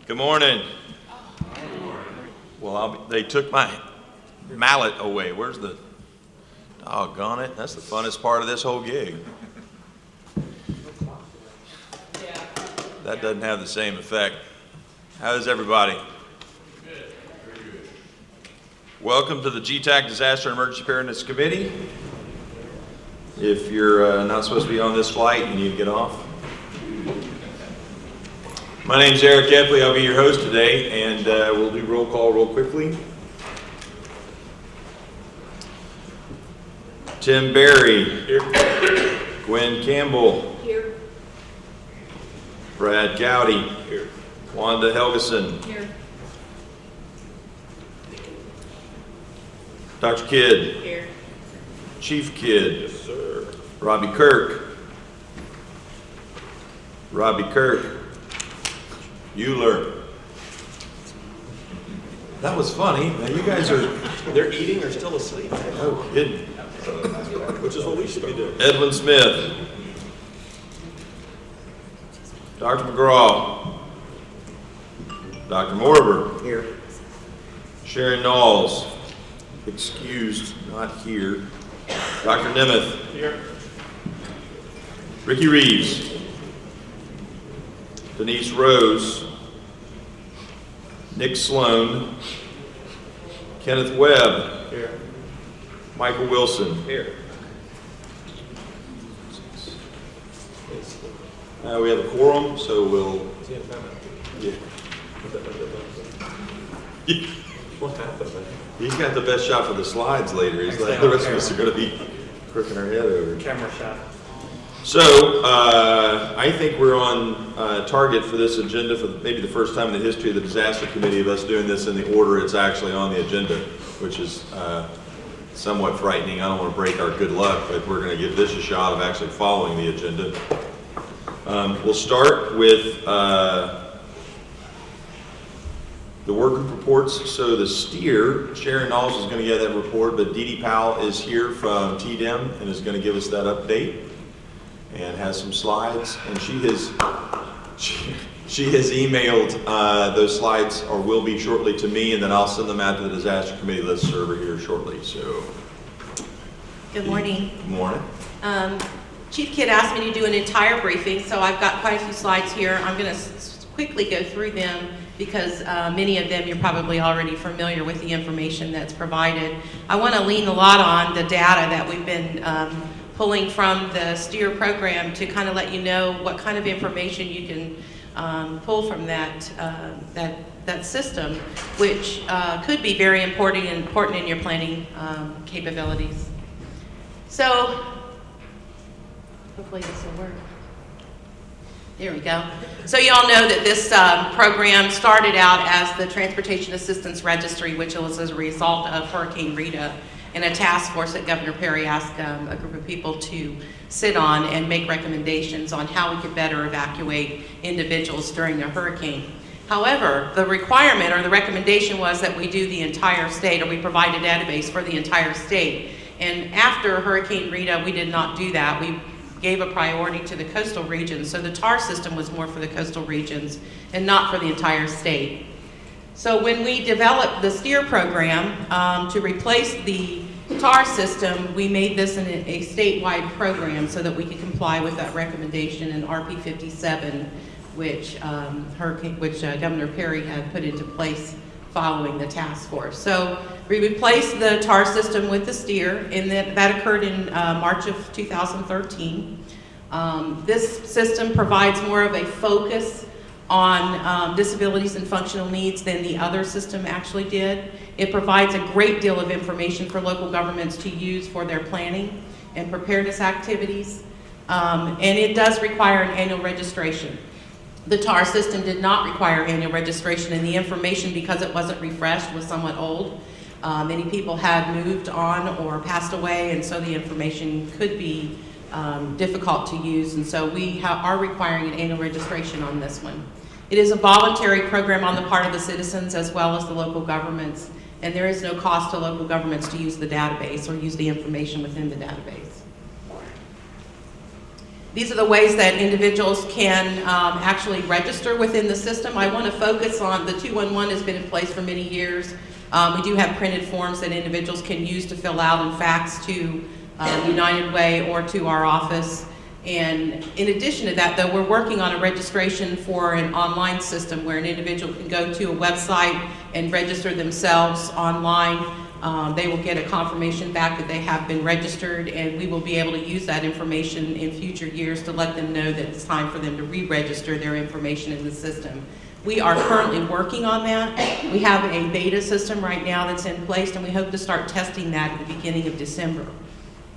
Good morning. Well, they took my mallet away. Where's the, doggone it, that's the funnest part of this whole gig. That doesn't have the same effect. How is everybody? Good. Very good. Welcome to the GTAC Disaster and Emergency Preparedness Committee. If you're not supposed to be on this flight, you need to get off. My name is Eric Epley. I'll be your host today, and we'll do roll call real quickly. Tim Berry. Here. Gwen Campbell. Here. Brad Gowdy. Here. Wanda Helgeson. Here. Dr. Kidd. Here. Chief Kidd. Yes, sir. Robbie Kirk. Robbie Kirk. Euler. That was funny. Now you guys are... They're eating or still asleep. Oh, kidding. Which is what we should be doing. Edwin Smith. Dr. McGraw. Dr. Morber. Here. Sharon Knowles. Excused, not here. Dr. Nemeth. Here. Ricky Reeves. Denise Rose. Nick Sloan. Kenneth Webb. Here. Michael Wilson. Here. We have a quorum, so we'll... Yeah. What happened, man? He's got the best shot for the slides later. He's like, the rest of us are going to be crooking our head over. Camera shot. So, I think we're on target for this agenda for maybe the first time in the history of the Disaster Committee of us doing this in the order it's actually on the agenda, which is somewhat frightening. I don't want to break our good luck, but we're going to give this a shot of actually following the agenda. We'll start with the work group reports. So the STEER, Sharon Knowles is going to get that report, but Dee Dee Powell is here from TDEM and is going to give us that update and has some slides. And she has emailed those slides, or will be shortly, to me, and then I'll send them out to the Disaster Committee list server here shortly. So, good morning. Good morning. Chief Kidd asked me to do an entire briefing, so I've got quite a few slides here. I'm going to quickly go through them because many of them you're probably already familiar with the information that's provided. I want to lean a lot on the data that we've been pulling from the STEER program to kind of let you know what kind of information you can pull from that system, which could be very important in your planning capabilities. So, hopefully this will work. There we go. So you all know that this program started out as the Transportation Assistance Registry, which was as a result of Hurricane Rita, and a task force that Governor Perry asked a group of people to sit on and make recommendations on how we could better evacuate individuals during a hurricane. However, the requirement or the recommendation was that we do the entire state, or we provide a database for the entire state. And after Hurricane Rita, we did not do that. We gave a priority to the coastal regions. So the TAR system was more for the coastal regions and not for the entire state. So when we developed the STEER program to replace the TAR system, we made this a statewide program so that we could comply with that recommendation in RP 57, which Governor Perry had put into place following the task force. So we replaced the TAR system with the STEER, and that occurred in March of 2013. This system provides more of a focus on disabilities and functional needs than the other system actually did. It provides a great deal of information for local governments to use for their planning and preparedness activities, and it does require an annual registration. The TAR system did not require annual registration, and the information, because it wasn't refreshed, was somewhat old. Many people had moved on or passed away, and so the information could be difficult to use, and so we are requiring an annual registration on this one. It is a voluntary program on the part of the citizens as well as the local governments, and there is no cost to local governments to use the database or use the information within the database. These are the ways that individuals can actually register within the system. I want to focus on the 211 has been in place for many years. We do have printed forms that individuals can use to fill out and fax to United Way or to our office. And in addition to that, though, we're working on a registration for an online system where an individual can go to a website and register themselves online. They will get a confirmation back that they have been registered, and we will be able to use that information in future years to let them know that it's time for them to re-register their information in the system. We are currently working on that. We have a beta system right now that's in place, and we hope to start testing that at the beginning of December.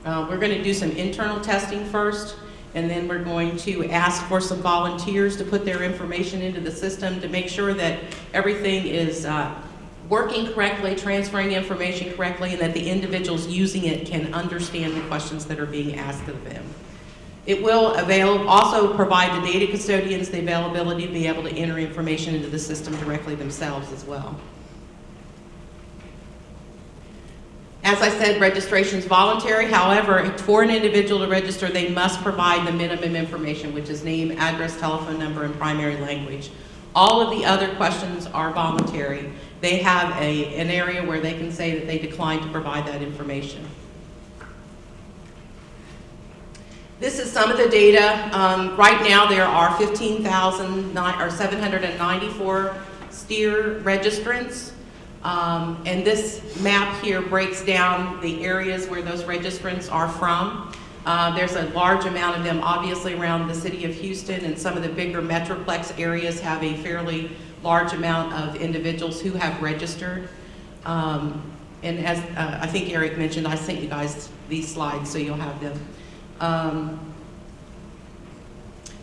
We're going to do some internal testing first, and then we're going to ask for some volunteers to put their information into the system to make sure that everything is working correctly, transferring information correctly, and that the individuals using it can understand the questions that are being asked of them. It will also provide the data custodians the availability to be able to enter information into the system directly themselves as well. As I said, registration is voluntary. However, for an individual to register, they must provide the minimum information, which is name, address, telephone number, and primary language. All of the other questions are voluntary. They have an area where they can say that they decline to provide that information. This is some of the data. Right now there are 15,794 STEER registrants. And this map here breaks down the areas where those registrants are from. There's a large amount of them obviously around the city of Houston, and some of the bigger metroplex areas have a fairly large amount of individuals who have registered. And as I think Eric mentioned, I sent you guys these slides so you'll have them.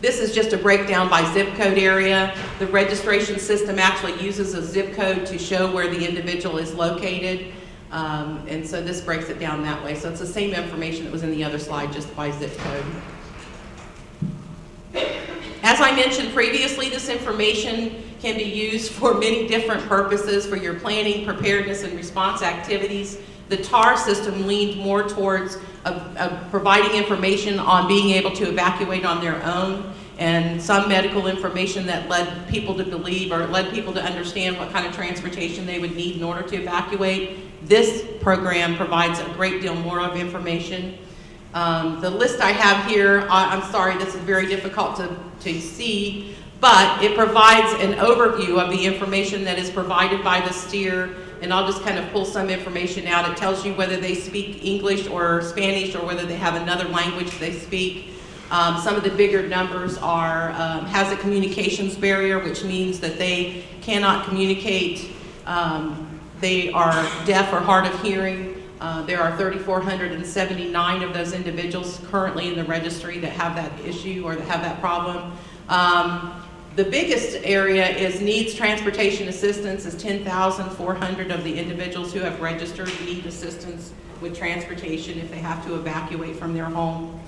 This is just a breakdown by zip code area. The registration system actually uses a zip code to show where the individual is located. And so this breaks it down that way. So it's the same information that was in the other slide, just by zip code. As I mentioned previously, this information can be used for many different purposes for your planning, preparedness, and response activities. The TAR system leaned more towards providing information on being able to evacuate on their own, and some medical information that led people to believe or led people to understand what kind of transportation they would need in order to evacuate. This program provides a great deal more of information. The list I have here, I'm sorry, this is very difficult to see, but it provides an overview of the information that is provided by the STEER, and I'll just kind of pull some information out. It tells you whether they speak English or Spanish or whether they have another language they speak. Some of the bigger numbers are, has a communications barrier, which means that they cannot communicate. They are deaf or hard of hearing. There are 3,479 of those individuals currently in the registry that have that issue or that have that problem. The biggest area is needs transportation assistance is 10,400 of the individuals who have registered need assistance with transportation if they have to evacuate from their home.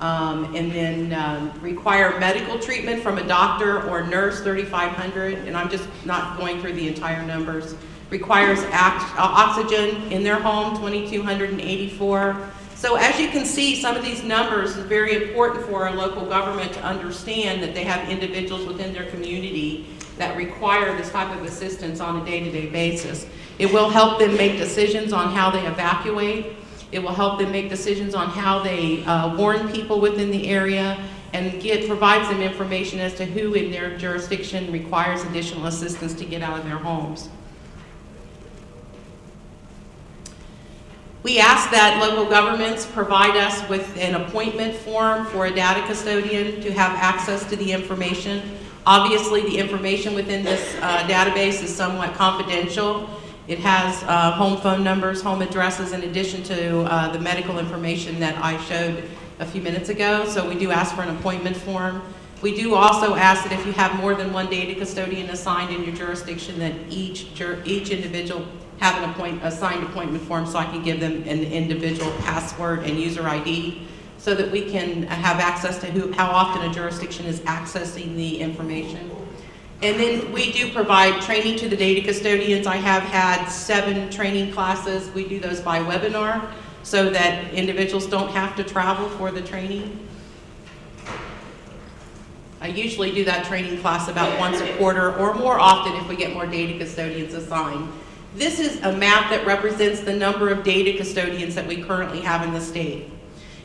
And then require medical treatment from a doctor or nurse, 3,500, and I'm just not going through the entire numbers. Requires oxygen in their home, 2,284. So as you can see, some of these numbers is very important for our local government to understand that they have individuals within their community that require this type of assistance on a day-to-day basis. It will help them make decisions on how they evacuate. It will help them make decisions on how they warn people within the area, and provides them information as to who in their jurisdiction requires additional assistance to get out of their homes. We ask that local governments provide us with an appointment form for a data custodian to have access to the information. Obviously, the information within this database is somewhat confidential. It has home phone numbers, home addresses, in addition to the medical information that I showed a few minutes ago. So we do ask for an appointment form. We do also ask that if you have more than one data custodian assigned in your jurisdiction, that each individual have an assigned appointment form, so I can give them an individual password and user ID so that we can have access to how often a jurisdiction is accessing the information. And then we do provide training to the data custodians. I have had 7 training classes. We do those by webinar so that individuals don't have to travel for the training. I usually do that training class about once a quarter or more often if we get more data custodians assigned. This is a map that represents the number of data custodians that we currently have in the state.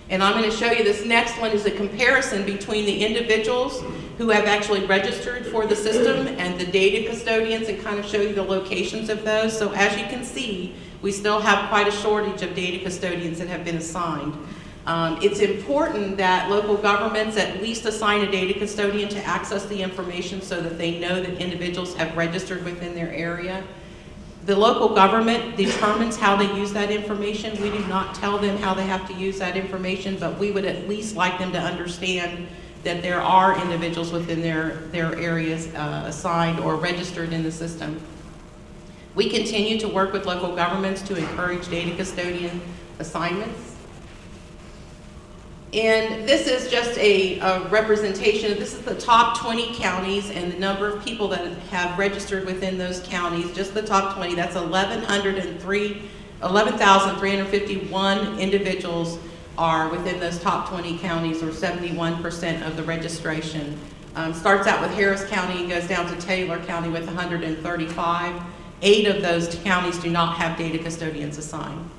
And I'm going to show you this next one is a comparison between the individuals who have actually registered for the system and the data custodians, and kind of show you the locations of those. So as you can see, we still have quite a shortage of data custodians that have been assigned. It's important that local governments at least assign a data custodian to access the information so that they know that individuals have registered within their area. The local government determines how they use that information. We do not tell them how they have to use that information, but we would at least like them to understand that there are individuals within their areas assigned or registered in the system. We continue to work with local governments to encourage data custodian assignments. And this is just a representation. This is the top 20 counties and the number of people that have registered within those counties. Just the top 20, that's 11,351 individuals are within those top 20 counties, or 71% of the registration. Starts out with Harris County and goes down to Taylor County with 135. 8 of those counties do not have data custodians assigned.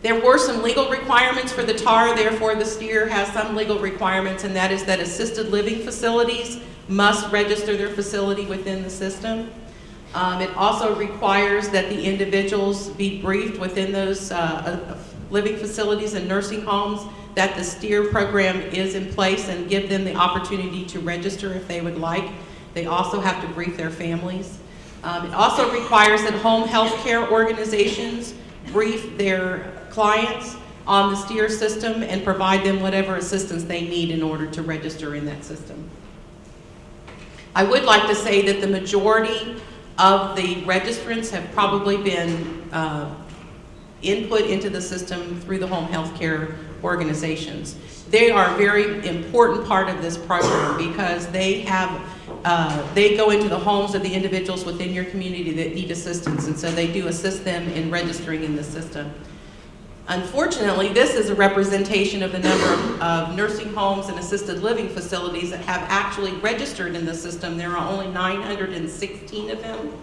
There were some legal requirements for the TAR, therefore the STEER has some legal requirements, and that is that assisted living facilities must register their facility within the system. It also requires that the individuals be briefed within those living facilities and nursing homes that the STEER program is in place, and give them the opportunity to register if they would like. They also have to brief their families. It also requires that home health care organizations brief their clients on the STEER system and provide them whatever assistance they need in order to register in that system. I would like to say that the majority of the registrants have probably been input into the system through the home health care organizations. They are a very important part of this program because they go into the homes of the individuals within your community that need assistance, and so they do assist them in registering in the system. Unfortunately, this is a representation of the number of nursing homes and assisted living facilities that have actually registered in the system. There are only 916 of them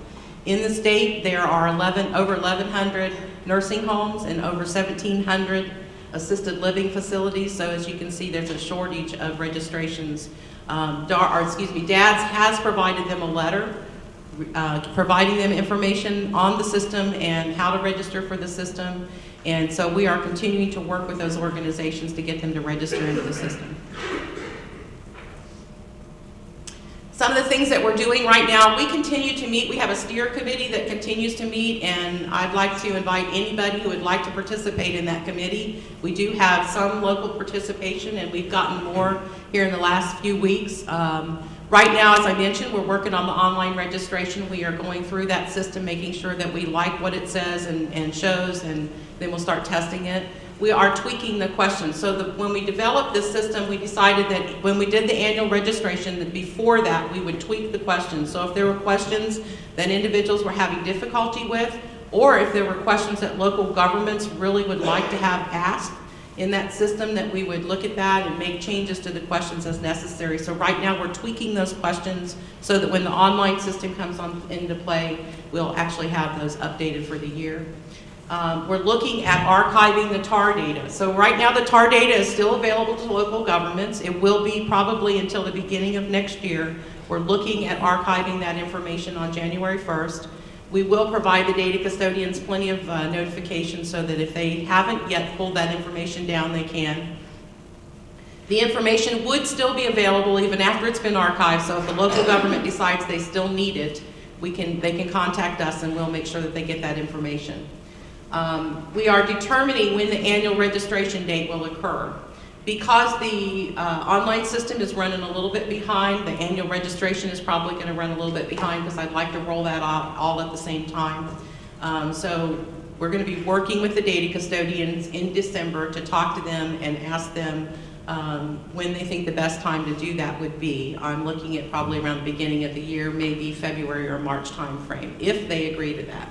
in the state. There are over 1,100 nursing homes and over 1,700 assisted living facilities. So as you can see, there's a shortage of registrations. DADS has provided them a letter providing them information on the system and how to register for the system. And so we are continuing to work with those organizations to get them to register into the system. Some of the things that we're doing right now, we continue to meet. We have a STEER committee that continues to meet, and I'd like to invite anybody who would like to participate in that committee. We do have some local participation, and we've gotten more here in the last few weeks. Right now, as I mentioned, we're working on the online registration. We are going through that system, making sure that we like what it says and shows, and then we'll start testing it. We are tweaking the questions. So when we developed this system, we decided that when we did the annual registration, that before that we would tweak the questions. So if there were questions that individuals were having difficulty with, or if there were questions that local governments really would like to have asked in that system, that we would look at that and make changes to the questions as necessary. So right now we're tweaking those questions so that when the online system comes into play, we'll actually have those updated for the year. We're looking at archiving the TAR data. So right now the TAR data is still available to local governments. It will be probably until the beginning of next year. We're looking at archiving that information on January 1st. We will provide the data custodians plenty of notifications so that if they haven't yet pulled that information down, they can. The information would still be available even after it's been archived, so if the local government decides they still need it, they can contact us and we'll make sure that they get that information. We are determining when the annual registration date will occur. Because the online system is running a little bit behind, the annual registration is probably going to run a little bit behind because I'd like to roll that out all at the same time. So we're going to be working with the data custodians in December to talk to them and ask them when they think the best time to do that would be. I'm looking at probably around the beginning of the year, maybe February or March time frame, if they agree to that.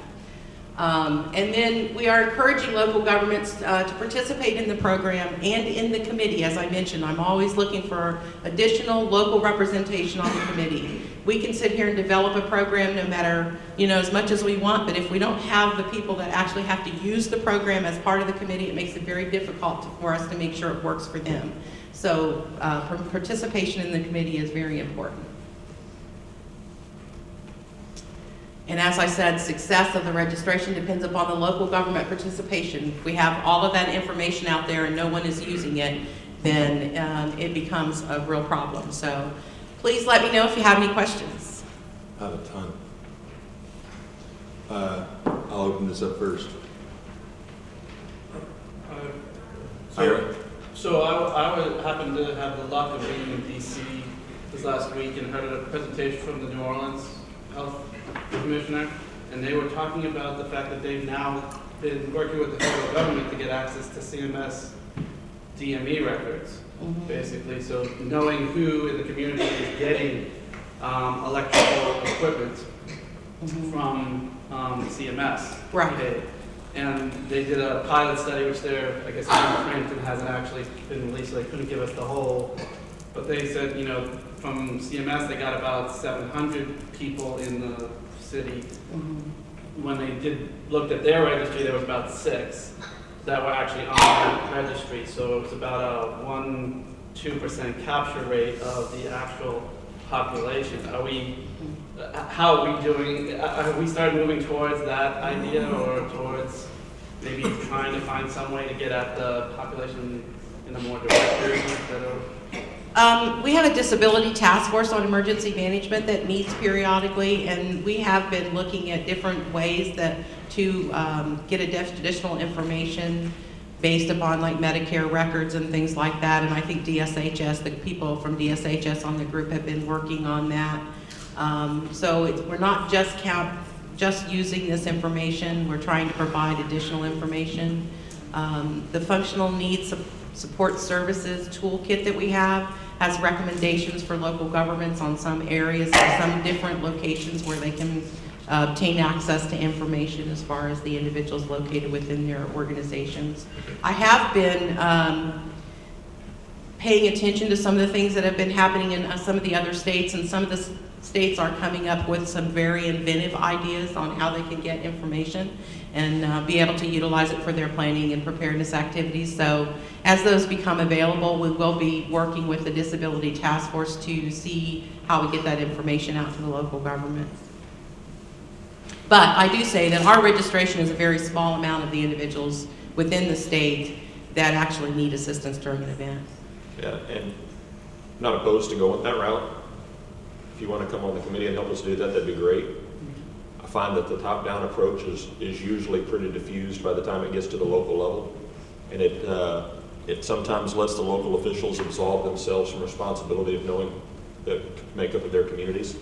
And then we are encouraging local governments to participate in the program and in the committee. As I mentioned, I'm always looking for additional local representation on the committee. We can sit here and develop a program no matter, as much as we want, but if we don't have the people that actually have to use the program as part of the committee, it makes it very difficult for us to make sure it works for them. So participation in the committee is very important. And as I said, success of the registration depends upon the local government participation. If we have all of that information out there and no one is using it, then it becomes a real problem. So please let me know if you have any questions. I have a ton. I'll open this up first. So I happened to have the luck of being in DC this last week and heard a presentation from the New Orleans Health Commissioner, and they were talking about the fact that they've now been working with the federal government to get access to CMS DME records, basically. So knowing who in the community is getting electrical equipment from CMS. Right. Okay. And they did a pilot study, which I guess Frampton hasn't actually been released, so they couldn't give us the whole. But they said, from CMS, they got about 700 people in the city. When they looked at their registry, there was about 6 that were actually on that registry. So it was about a 1-2% capture rate of the actual population. How are we doing? Have we started moving towards that idea, or towards maybe trying to find some way to get at the population in a more direct way instead of? We have a disability task force on emergency management that meets periodically, and we have been looking at different ways to get additional information based upon like Medicare records and things like that. And I think DSHS, the people from DSHS on the group have been working on that. So we're not just using this information. We're trying to provide additional information. The functional needs support services toolkit that we have has recommendations for local governments on some areas, some different locations where they can obtain access to information as far as the individuals located within their organizations. I have been paying attention to some of the things that have been happening in some of the other states, and some of the states are coming up with some very inventive ideas on how they can get information and be able to utilize it for their planning and preparedness activities. So as those become available, we will be working with the Disability Task Force to see how we get that information out to the local government. But I do say that our registration is a very small amount of the individuals within the state that actually need assistance during an event. Yeah, and I'm not opposed to going that route. If you want to come on the committee and help us do that, that'd be great. I find that the top-down approach is usually pretty diffused by the time it gets to the local level, and it sometimes lets the local officials absolve themselves from responsibility of knowing the makeup of their communities.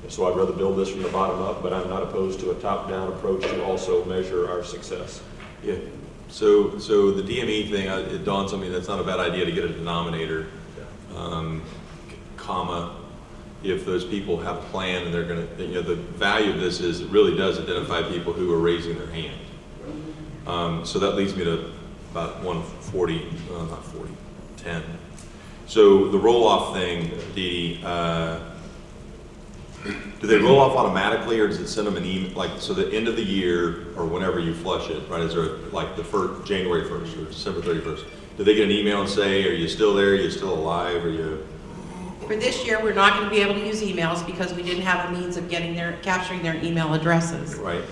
And so I'd rather build this from the bottom up, but I'm not opposed to a top-down approach to also measure our success. Yeah. So the DME thing, it dawns on me that's not a bad idea to get a denominator, comma. If those people have a plan and they're going to, the value of this is it really does identify people who are raising their hand. So that leads me to about 140, not 40, 10. So the roll-off thing, Dee, do they roll off automatically, or does it send them an email, so the end of the year or whenever you flush it, right? Is there like the January 1st or December 31st? Do they get an email and say, are you still there? Are you still alive? Are you? For this year, we're not going to be able to use emails because we didn't have a means of capturing their email addresses. Right.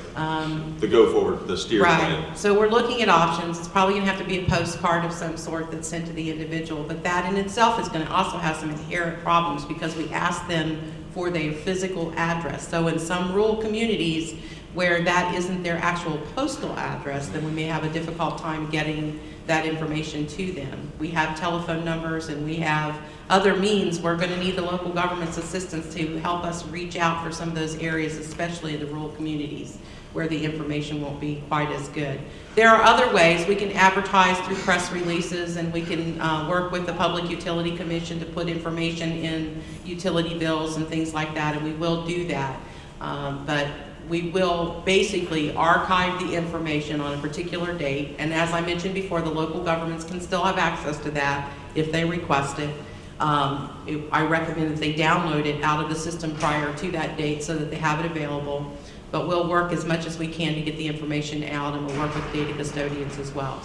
The go forward, the steer plan. Right. So we're looking at options. It's probably going to have to be a postcard of some sort that's sent to the individual, but that in itself is going to also have some inherent problems because we ask them for their physical address. So in some rural communities where that isn't their actual postal address, then we may have a difficult time getting that information to them. We have telephone numbers and we have other means. We're going to need the local government's assistance to help us reach out for some of those areas, especially the rural communities where the information won't be quite as good. There are other ways. We can advertise through press releases, and we can work with the Public Utility Commission to put information in utility bills and things like that, and we will do that. But we will basically archive the information on a particular date, and as I mentioned before, the local governments can still have access to that if they request it. I recommend that they download it out of the system prior to that date so that they have it available, but we'll work as much as we can to get the information out, and we'll work with data custodians as well.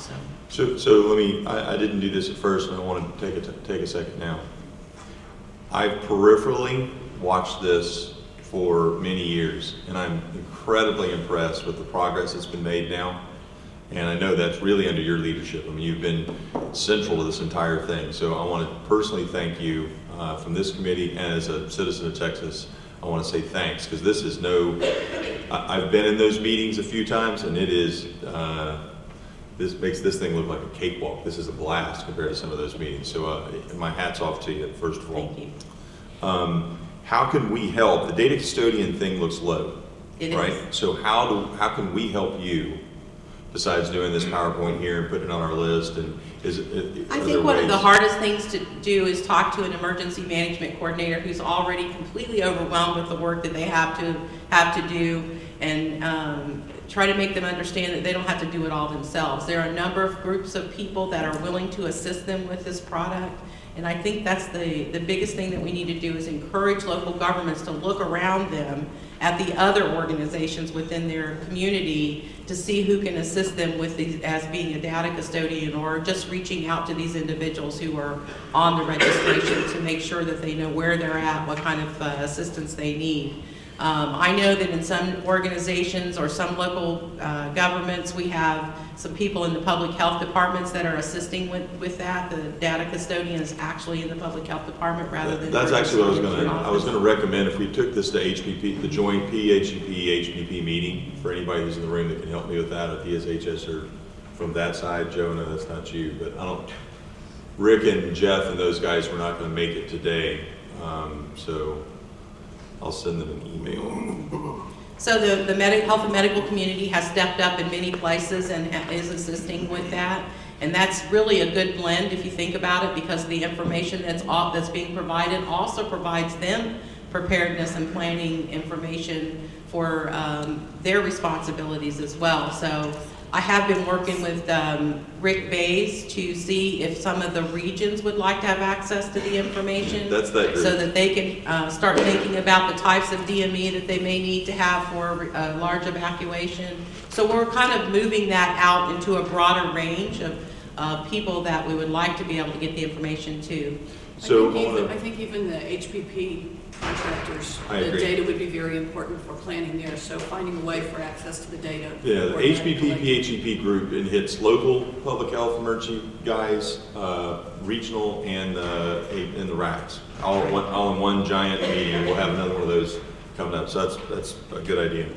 So let me, I didn't do this at first, and I want to take a second now. I've peripherally watched this for many years, and I'm incredibly impressed with the progress that's been made now. And I know that's really under your leadership. I mean, you've been central to this entire thing. So I want to personally thank you from this committee, and as a citizen of Texas, I want to say thanks, because this is I've been in those meetings a few times, and it is, this makes this thing look like a cakewalk. This is a blast compared to some of those meetings. So my hat's off to you, first of all. Thank you. How can we help? The data custodian thing looks low, right? Is. So how can we help you besides doing this PowerPoint here and putting it on our list? And I think one of the hardest things to do is talk to an emergency management coordinator who's already completely overwhelmed with the work that they have to do, and try to make them understand that they don't have to do it all themselves. There are a number of groups of people that are willing to assist them with this product. And I think that's the biggest thing that we need to do, is encourage local governments to look around them at the other organizations within their community to see who can assist them with these as being a data custodian, or just reaching out to these individuals who are on the registration to make sure that they know where they're at, what kind of assistance they need. I know that in some organizations or some local governments, we have some people in the public health departments that are assisting with that. The data custodian is actually in the public health department rather than. That's actually what I was going to recommend. If we took this to HPP, the joint PHEP-HPP meeting, for anybody who's in the room that can help me with that, at PSHS or from that side. Joe, no, that's not you, but Rick and Jeff and those guys were not going to make it today, so I'll send them an email. So the health and medical community has stepped up in many places and is assisting with that. And that's really a good blend if you think about it, because the information that's being provided also provides them preparedness and planning information for their responsibilities as well. So I have been working with Rick Bays to see if some of the regions would like to have access to the information. That's that group. So that they can start thinking about the types of DME that they may need to have for a large evacuation. So we're kind of moving that out into a broader range of people that we would like to be able to get the information to. So I think even the HPP contractors, I the agree. data would be very important for planning there, so finding a way for access to the data. yeah, the HPP-PHEP group, it hits local public health emergency guys, regional, and in the RACs, all in one giant meeting. We'll have another one of those coming up, so that's a good idea.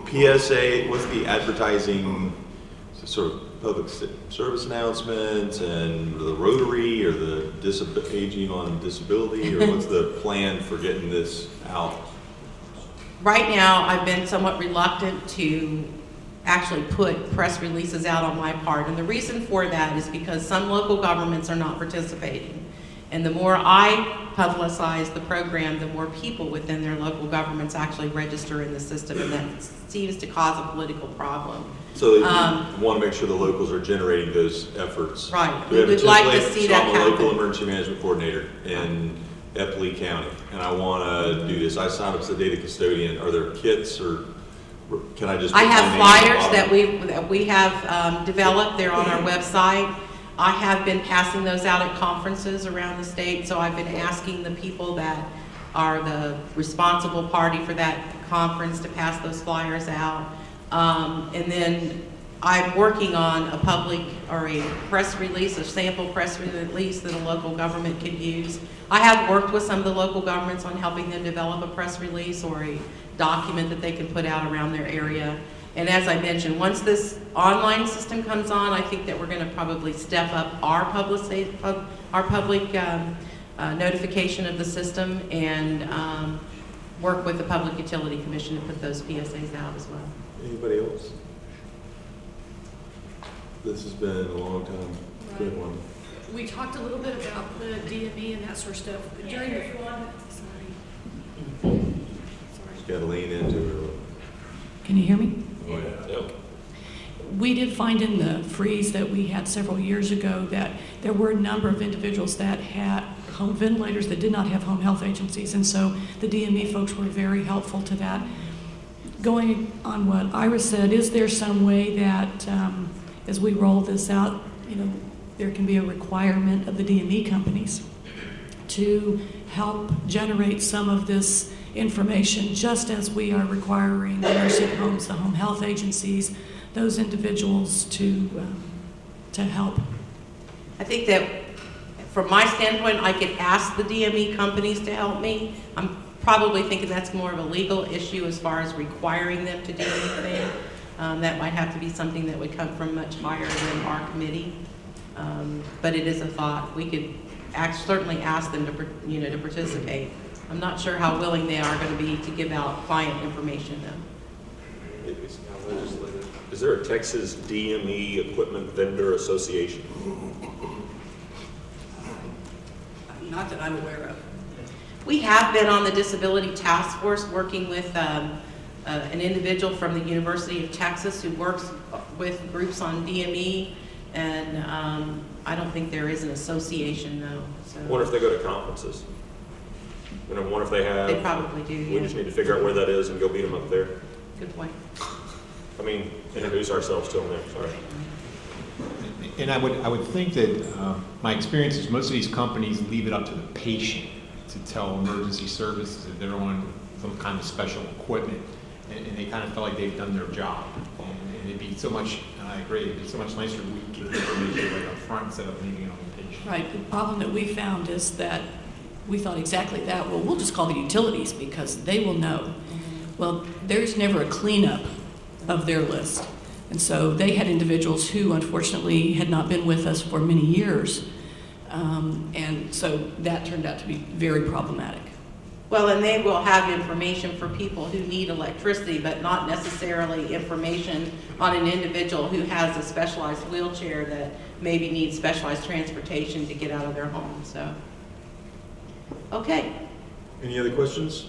PSA, what's the advertising sort of public service announcements, and the Rotary, or the aging on disability, or what's the plan for getting this out? Right now, I've been somewhat reluctant to actually put press releases out on my part. And the reason for that is because some local governments are not participating. And the more I publicize the program, the more people within their local governments actually register in the system, and that seems to cause a political problem. So you want to make sure the locals are generating those efforts. Right. We We'd like to see that I'm a local happen. emergency management coordinator in Eppley County, and I want to do this. I signed up as a data custodian. Are there kits, or can I just? I put my have name flyers on the that we have developed. They're on our website. I have been passing those out at conferences around the state, so I've been asking the people that are the responsible party for that conference to pass those flyers out. And then I'm working on a public or a press release, a sample press release that a local government could use. I have worked with some of the local governments on helping them develop a press release or a document that they can put out around their area. And as I mentioned, once this online system comes on, I think that we're going to probably step up our public notification of the system, and work with the Public Utility Commission to put those PSAs out as well. Anybody else? This has been a long time. Good one. We talked a little bit about the DME and that sort of stuff, but during the, Just got to lean into Can you hear me? Oh, yeah. Yep. We did find in the freeze that we had several years ago that there were a number of individuals that had home ventilators that did not have home health agencies, and so the DME folks were very helpful to that. Going on what Ira said, is there some way that as we roll this out, there can be a requirement of the DME companies to help generate some of this information, just as we are requiring the nursing homes, the home health agencies, those individuals to help? I think that from my standpoint, I could ask the DME companies to help me. I'm probably thinking that's more of a legal issue as far as requiring them to do anything. That might have to be something that would come from much higher than our committee. But it is a thought. We could certainly ask them to participate. I'm not sure how willing they are going to be to give out client information though. Is there a Texas DME Equipment Vendor Association? Not that I'm aware of. We have been on the disability task force working with an individual from the University of Texas who works with groups on DME, and I don't think there is an association though. So What if they go to conferences? What if they have? they probably do. We Yeah. just need to figure out where that is and go beat them up there. Good point. I mean, introduce ourselves to them there, sorry. And I would think that my experience is most of these companies leave it up to the patient to tell emergency services that they're on some kind of special equipment, and they kind of feel like they've done their job. And it'd be so much, and I agree, it'd be so much nicer if we could get the information right up front instead of leaving it on the patient. Right. The problem that we found is that we thought exactly that. Well, we'll just call the utilities because they will know. Well, there's never a cleanup of their list. And so they had individuals who unfortunately had not been with us for many years. And so that turned out to be very problematic. Well, and they will have information for people who need electricity, but not necessarily information on an individual who has a specialized wheelchair that maybe needs specialized transportation to get out of their home. So, okay. Any other questions?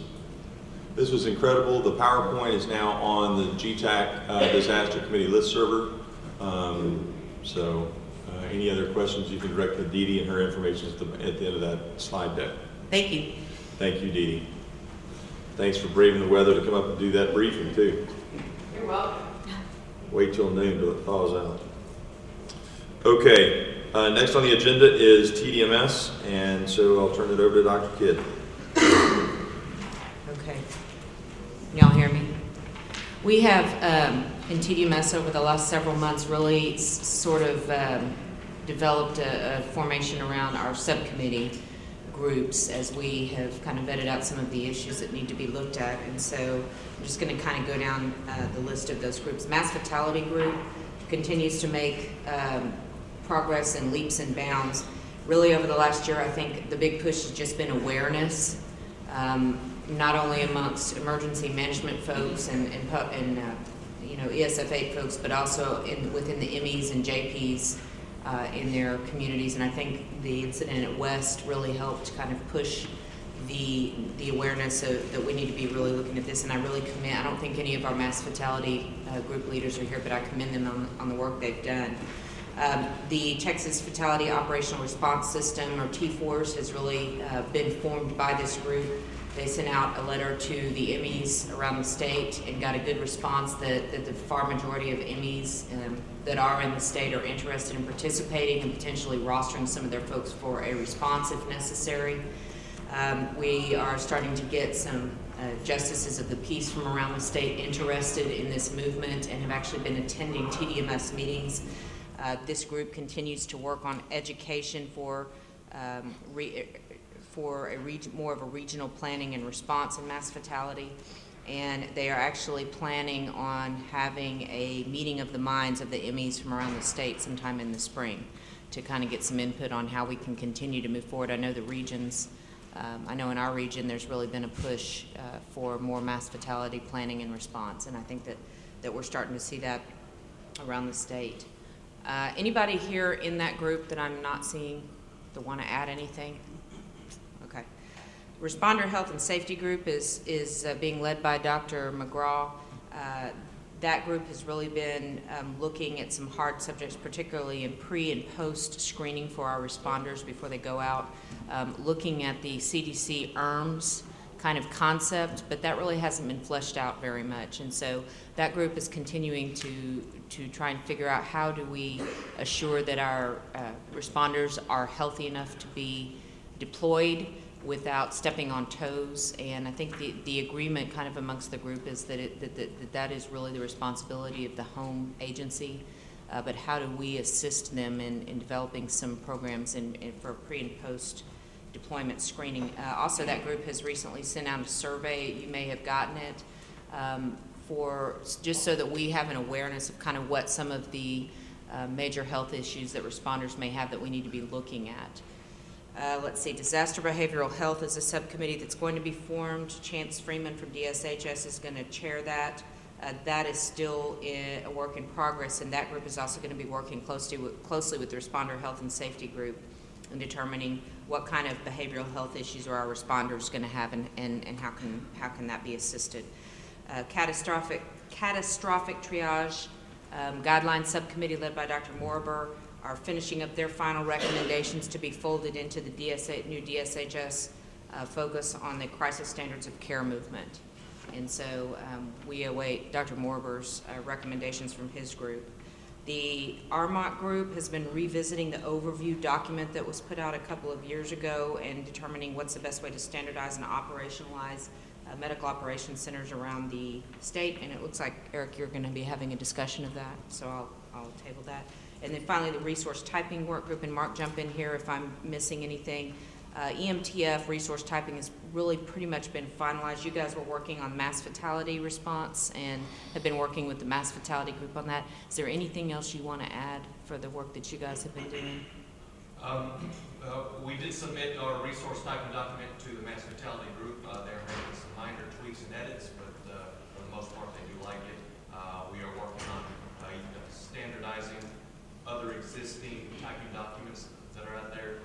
This was incredible. The PowerPoint is now on the GTAC Disaster Committee listserver. Any other questions, you can direct to Dee Dee, and her information is at the end of that slide deck. Thank you. Thank you, Dee Dee. Thanks for braving the weather to come up and do that briefing, too. You're welcome. Wait till noon till it thaws out. Okay, next on the agenda is TDMS, and so I'll turn it over to Dr. Kidd. Okay. Y'all hear me? We have, in TDMS over the last several months, really sort of developed a formation around our subcommittee groups as we have kind of vetted out some of the issues that need to be looked at. And so I'm just going to kind of go down the list of those groups. Mass fatality group continues to make progress in leaps and bounds. Really over the last year, I think the big push has just been awareness. Not only amongst emergency management folks and ESF8 folks, but also within the MEs and JPs in their communities. And I think the incident at West really helped kind of push the awareness that we need to be really looking at this. And I really commend, I don't think any of our mass fatality group leaders are here, but I commend them on the work they've done. The Texas Fatality Operational Response System, or T-FORS, has really been formed by this group. They sent out a letter to the MEs around the state and got a good response that the far majority of MEs that are in the state are interested in participating and potentially rostering some of their folks for a response if necessary. We are starting to get some justices of the peace from around the state interested in this movement and have actually been attending TDMS meetings. This group continues to work on education for more of a regional planning and response in mass fatality, and they are actually planning on having a meeting of the minds of the MEs from around the state sometime in the spring to kind of get some input on how we can continue to move forward. I know the regions, I know in our region there's really been a push for more mass fatality planning and response, and I think that we're starting to see that around the state. Anybody here in that group that I'm not seeing that want to add anything? Okay. Responder Health and Safety Group is being led by Dr. McGraw. That group has really been looking at some hard subjects, particularly in pre and post screening for our responders before they go out, looking at the CDC ERMS kind of concept, but that really hasn't been fleshed out very much. And so that group is continuing to try and figure out how do we assure that our responders are healthy enough to be deployed without stepping on toes. And I think the agreement kind of amongst the group is that that is really the responsibility of the home agency, but how do we assist them in developing some programs for pre and post deployment screening. Also, that group has recently sent out a survey, you may have gotten it, for just so that we have an awareness of kind of what some of the major health issues that responders may have that we need to be looking at. Let's see, disaster behavioral health is a subcommittee that's going to be formed. Chance Freeman from DSHS is going to chair that. That is still a work in progress, and that group is also going to be working closely with the responder health and safety group in determining what kind of behavioral health issues are our responders going to have, and how can that be assisted. Catastrophic triage guidelines subcommittee led by Dr. Morber are finishing up their final recommendations to be folded into the new DSHS focus on the crisis standards of care movement. And so we await Dr. Morber's recommendations from his group. The RMOC group has been revisiting the overview document that was put out a couple of years ago and determining what's the best way to standardize and operationalize medical operations centers around the state. And it looks like, Eric, you're going to be having a discussion of that, so I'll table that. And then finally, the resource typing work group, and Mark, jump in here if I'm missing anything. EMTF resource typing has really pretty much been finalized. You guys were working on mass fatality response and have been working with the mass fatality group on that. Is there anything else you want to add for the work that you guys have been doing? We did submit our resource typing document to the mass fatality group. They're making some minor tweaks and edits, but for the most part they do like it. We are working on standardizing other existing typing documents that are out there.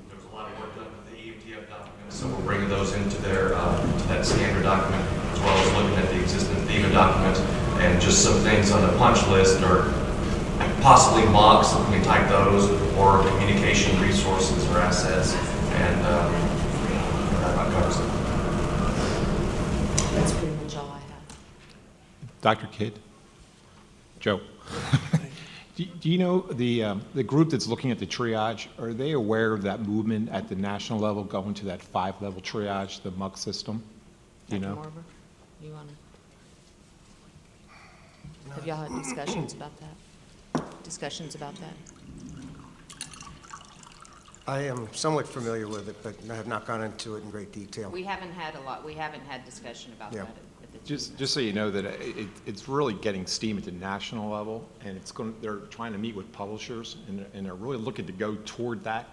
There was a lot of work done with the EMTF document, so we're bringing those into their to that standard document, as well as looking at the existing FEMA documents and just some things on the punch list or possibly mocks, we can type those, or communication resources or assets, and that about covers it. That's pretty much all I have. Dr. Kidd? Joe? Do you know the group that's looking at the triage, are they aware of that movement at the national level going to that 5-level triage, the MUC system? Do you know? Dr. Morber, you want to? Have y'all had discussions about that? I am somewhat familiar with it, but I have not gone into it in great detail. We haven't had discussion about that. Just so you know that it's really getting steam at the national level, and they're trying to meet with publishers, and they're really looking to go toward that.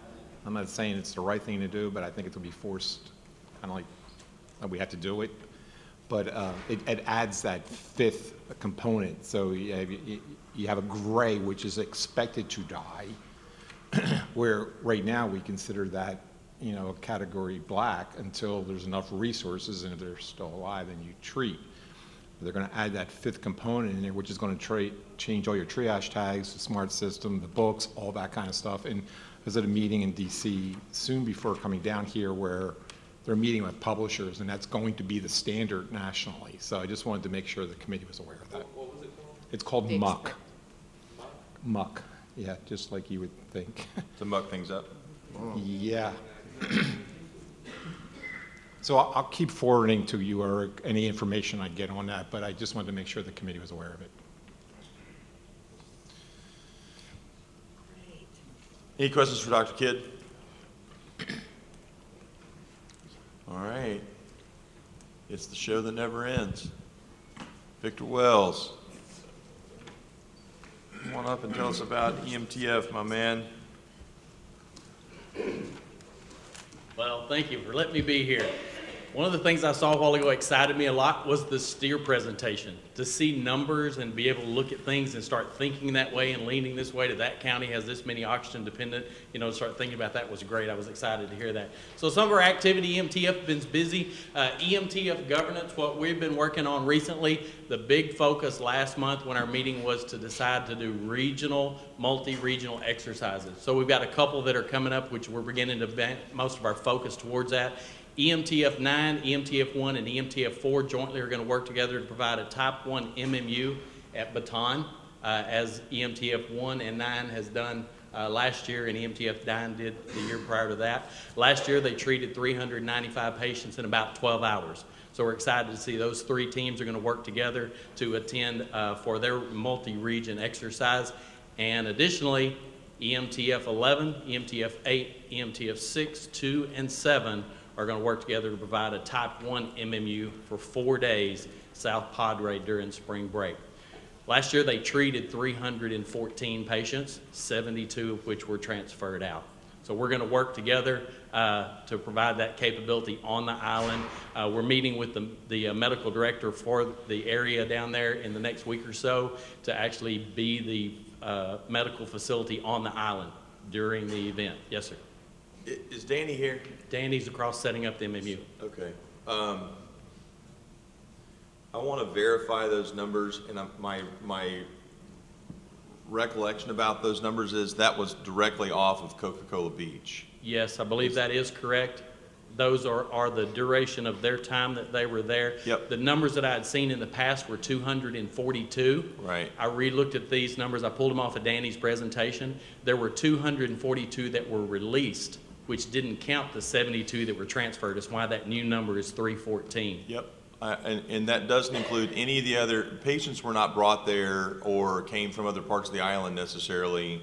I'm not saying it's the right thing to do, but I think it will be forced, kind of like we have to do it. But it adds that 5th component. So you have a gray, which is expected to die, where right now we consider that a category black until there's enough resources, and if they're still alive, then you treat. They're going to add that 5th component in there, which is going to change all your triage tags, the smart system, the books, all that kind of stuff. And I was at a meeting in DC soon before coming down here where they're meeting with publishers, and that's going to be the standard nationally. So I just wanted to make sure the committee was aware of that. What was it called? It's called MUC. MUC, yeah, just like you would think. To muck things up. Yeah. So I'll keep forwarding to you or any information I get on that, but I just wanted to make sure the committee was aware of it. Any questions for Dr. Kidd? All right. It's the show that never ends. Victor Wells. Come on up and tell us about EMTF, my man. Well, thank you for letting me be here. One of the things I saw a while ago excited me a lot was the steer presentation. To see numbers and be able to look at things and start thinking that way and leaning this way to that county has this many oxygen dependent, start thinking about that was great. I was excited to hear that. So some of our activity, EMTF been busy. EMTF governance, what we've been working on recently, the big focus last month when our meeting was to decide to do regional, multi-regional exercises. So we've got a couple that are coming up, which we're beginning to bend most of our focus towards that. EMTF 9, EMTF 1, and EMTF 4 jointly are going to work together to provide a Type 1 MMU at Baton, as EMTF 1 and 9 has done last year, and EMTF 9 did the year prior to that. Last year, they treated 395 patients in about 12 hours. So we're excited to see those three teams are going to work together to attend for their multi-region exercise. And additionally, EMTF 11, EMTF 8, EMTF 6, 2, and 7 are going to work together to provide a Type 1 MMU for 4 days, South Padre during spring break. Last year they treated 314 patients, 72 of which were transferred out. So we're going to work together to provide that capability on the island. We're meeting with the medical director for the area down there in the next week or so to actually be the medical facility on the island during the event. Yes, sir. Is Danny here? Danny's across setting up the MMU. Okay. I want to verify those numbers, and my recollection about those numbers is that was directly off of Coca-Cola Beach. Yes, I believe that is correct. Those are the duration of their time that they were there. Yep. The numbers that I had seen in the past were 242. Right. I re-looked at these numbers. I pulled them off of Danny's presentation. There were 242 that were released, which didn't count the 72 that were transferred. That's why that new number is 314. Yep. And that doesn't include any of the other patients were not brought there or came from other parts of the island necessarily.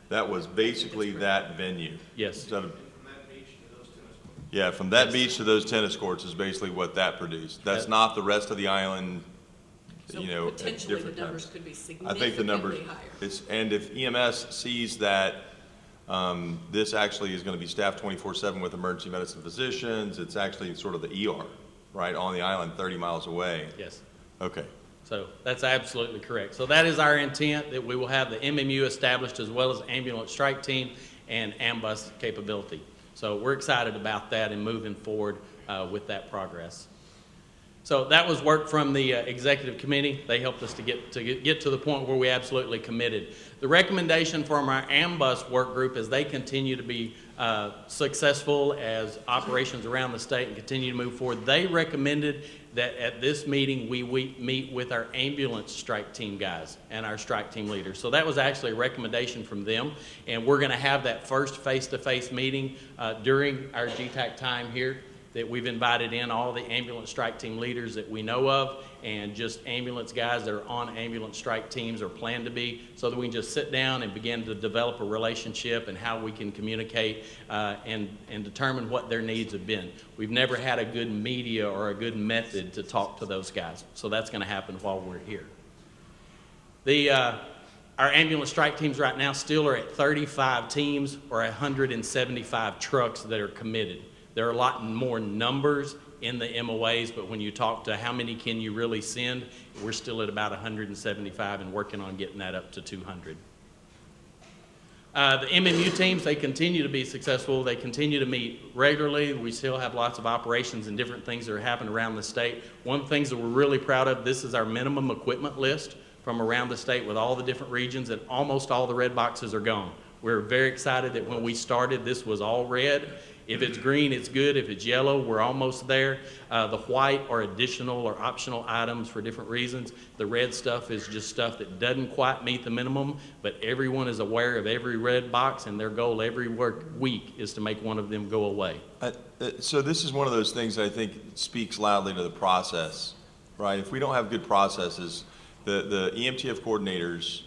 That was basically that venue. Yes. Yeah, from that beach to those tennis courts is basically what that produced. That's not the rest of the island, So at potentially different the numbers times. could be I significantly think the numbers, higher. and if EMS sees that this actually is going to be staffed 24/7 with emergency medicine physicians, it's actually sort of the ER, right, on the island 30 miles away. Yes. Okay. So that's absolutely correct. So that is our intent, that we will have the MMU established as well as ambulance strike team and ambulance capability. So we're excited about that and moving forward with that progress. So that was work from the executive committee. They helped us to get to the point where we absolutely committed. The recommendation from our AMBUS work group as they continue to be successful as operations around the state and continue to move forward, they recommended that at this meeting we meet with our ambulance strike team guys and our strike team leaders. So that was actually a recommendation from them, and we're going to have that first face-to-face meeting during our GTAC time here, that we've invited in all the ambulance strike team leaders that we know of and just ambulance guys that are on ambulance strike teams or plan to be, so that we can just sit down and begin to develop a relationship and how we can communicate and determine what their needs have been. We've never had a good media or a good method to talk to those guys, so that's going to happen while we're here. Our ambulance strike teams right now still are at 35 teams or 175 trucks that are committed. There are a lot more numbers in the MOAs, but when you talk to how many can you really send, we're still at about 175 and working on getting that up to 200. The MMU teams, they continue to be successful. They continue to meet regularly. We still have lots of operations and different things that are happening around the state. One of the things that we're really proud of, this is our minimum equipment list from around the state with all the different regions, and almost all the red boxes are gone. We're very excited that when we started, this was all red. If it's green, it's good. If it's yellow, we're almost there. The white are additional or optional items for different reasons. The red stuff is just stuff that doesn't quite meet the minimum, but everyone is aware of every red box, and their goal every week is to make one of them go away. So this is one of those things that I think speaks loudly to the process, right? If we don't have good processes, the EMTF coordinators,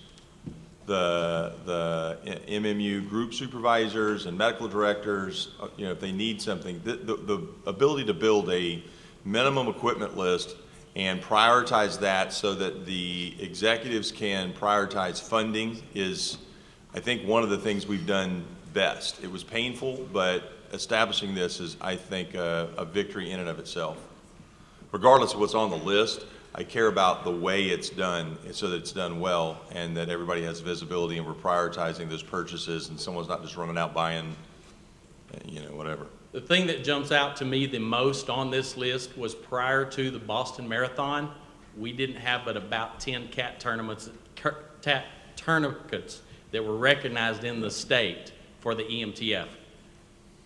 the MMU group supervisors and medical directors, if they need something, the ability to build a minimum equipment list and prioritize that so that the executives can prioritize funding is, I think, one of the things we've done best. It was painful, but establishing this is, I think, a victory in and of itself. Regardless of what's on the list, I care about the way it's done so that it's done well and that everybody has visibility and we're prioritizing those purchases and someone's not just running out buying, whatever. The thing that jumps out to me the most on this list was prior to the Boston Marathon, we didn't have but about 10 cat tournaments that were recognized in the state for the EMTF.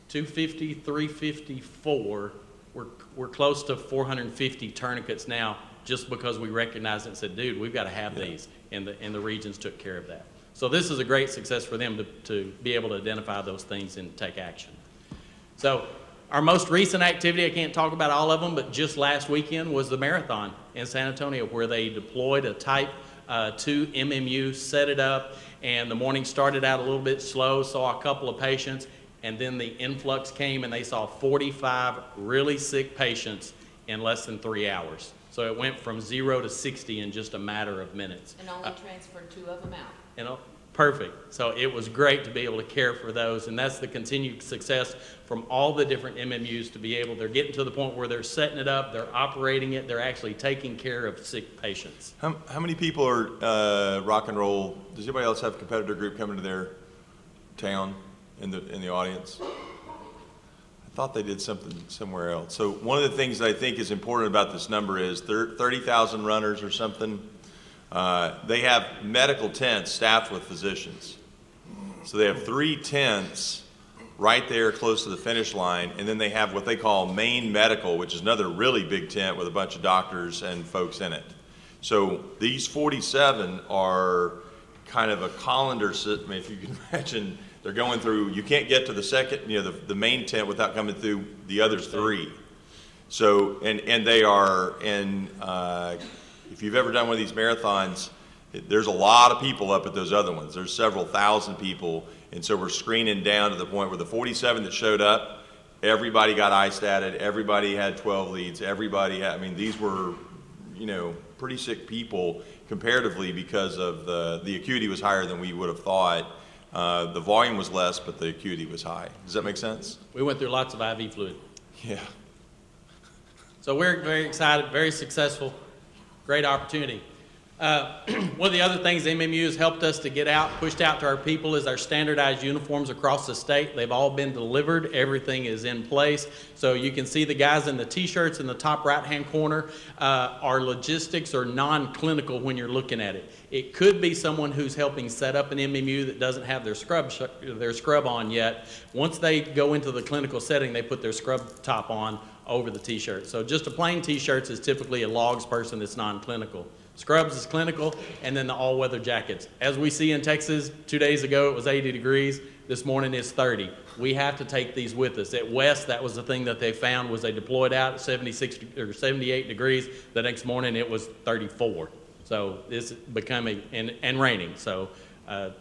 250, 354, we're close to 450 tourniquets now just because we recognized it and said, dude, we've got to have these, and the regions took care of that. So this is a great success for them to be able to identify those things and take action. So our most recent activity, I can't talk about all of them, but just last weekend was the marathon in San Antonio where they deployed a Type 2 MMU, set it up, and the morning started out a little bit slow, saw a couple of patients, and then the influx came and they saw 45 really sick patients in less than 3 hours. So it went from 0 to 60 in just a matter of minutes. And only transferred 2 of them out. Perfect. So it was great to be able to care for those, and that's the continued success from all the different MMUs to be able, they're getting to the point where they're setting it up, they're operating it, they're actually taking care of sick patients. How many people are rock and roll? Does anybody else have a competitor group coming to their town in the audience? I thought they did something somewhere else. So one of the things that I think is important about this number is 30,000 runners or something. They have medical tents staffed with physicians. So they have 3 tents right there close to the finish line, and then they have what they call main medical, which is another really big tent with a bunch of doctors and folks in it. So these 47 are kind of a colander system. If you can imagine, they're going through, you can't get to the second, the main tent without coming through the other 3. So, and they are in, if you've ever done one of these marathons, there's a lot of people up at those other ones. There's several thousand people, and so we're screening down to the point where the 47 that showed up, everybody got eye-statted, everybody had 12 leads, everybody had, these were, pretty sick people comparatively because of the acuity was higher than we would have thought. The volume was less, but the acuity was high. Does that make sense? We went through lots of IV fluid. Yeah. So we're very excited, very successful, great opportunity. One of the other things MMU has helped us to get out, pushed out to our people, is our standardized uniforms across the state. They've all been delivered. Everything is in place. So you can see the guys in the T-shirts in the top right-hand corner. Our logistics are non-clinical when you're looking at it. It could be someone who's helping set up an MMU that doesn't have their scrub on yet. Once they go into the clinical setting, they put their scrub top on over the T-shirt. So just a plain T-shirts is typically a logs person that's non-clinical. Scrubs is clinical, and then the all-weather jackets. As we see in Texas, 2 days ago it was 80 degrees. This morning it's 30. We have to take these with us. At West, that was the thing that they found was they deployed out at 76 or 78 degrees. The next morning it was 34. So it's becoming, and raining. So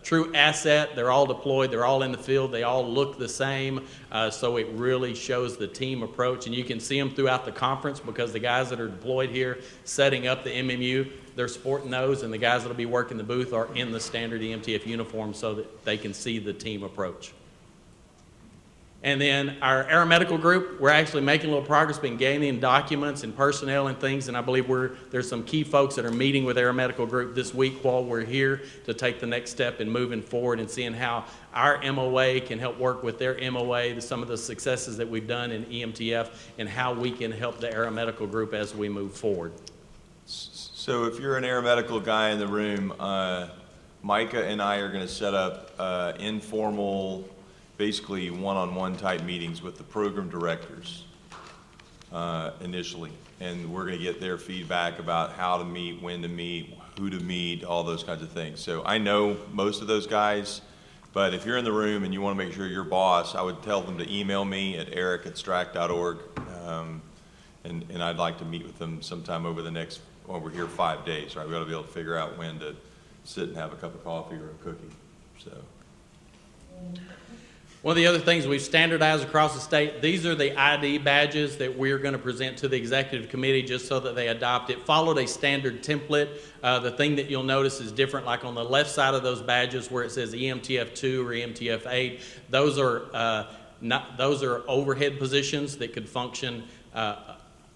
true asset. They're all deployed. They're all in the field. They all look the same. So it really shows the team approach. And you can see them throughout the conference because the guys that are deployed here setting up the MMU, they're sporting those, and the guys that will be working the booth are in the standard EMTF uniform so that they can see the team approach. And then our aeromedical group, we're actually making a little progress, been gaining documents and personnel and things, and I believe there's some key folks that are meeting with aeromedical group this week while we're here to take the next step in moving forward and seeing how our MOA can help work with their MOA, some of the successes that we've done in EMTF, and how we can help the aeromedical group as we move forward. So if you're an aeromedical guy in the room, Micah and I are going to set up informal, basically one-on-one type meetings with the program directors initially. And we're going to get their feedback about how to meet, when to meet, who to meet, all those kinds of things. So I know most of those guys, but if you're in the room and you want to make sure your boss, I would tell them to email me at eric@strac.org. And I'd like to meet with them sometime over the next, well, we're here 5 days, right? We ought to be able to figure out when to sit and have a cup of coffee or a cookie, so. One of the other things we've standardized across the state, these are the ID badges that we're going to present to the executive committee just so that they adopt it. Followed a standard template. The thing that you'll notice is different, like on the left side of those badges where it says EMTF 2 or EMTF 8, those are those are overhead positions that could function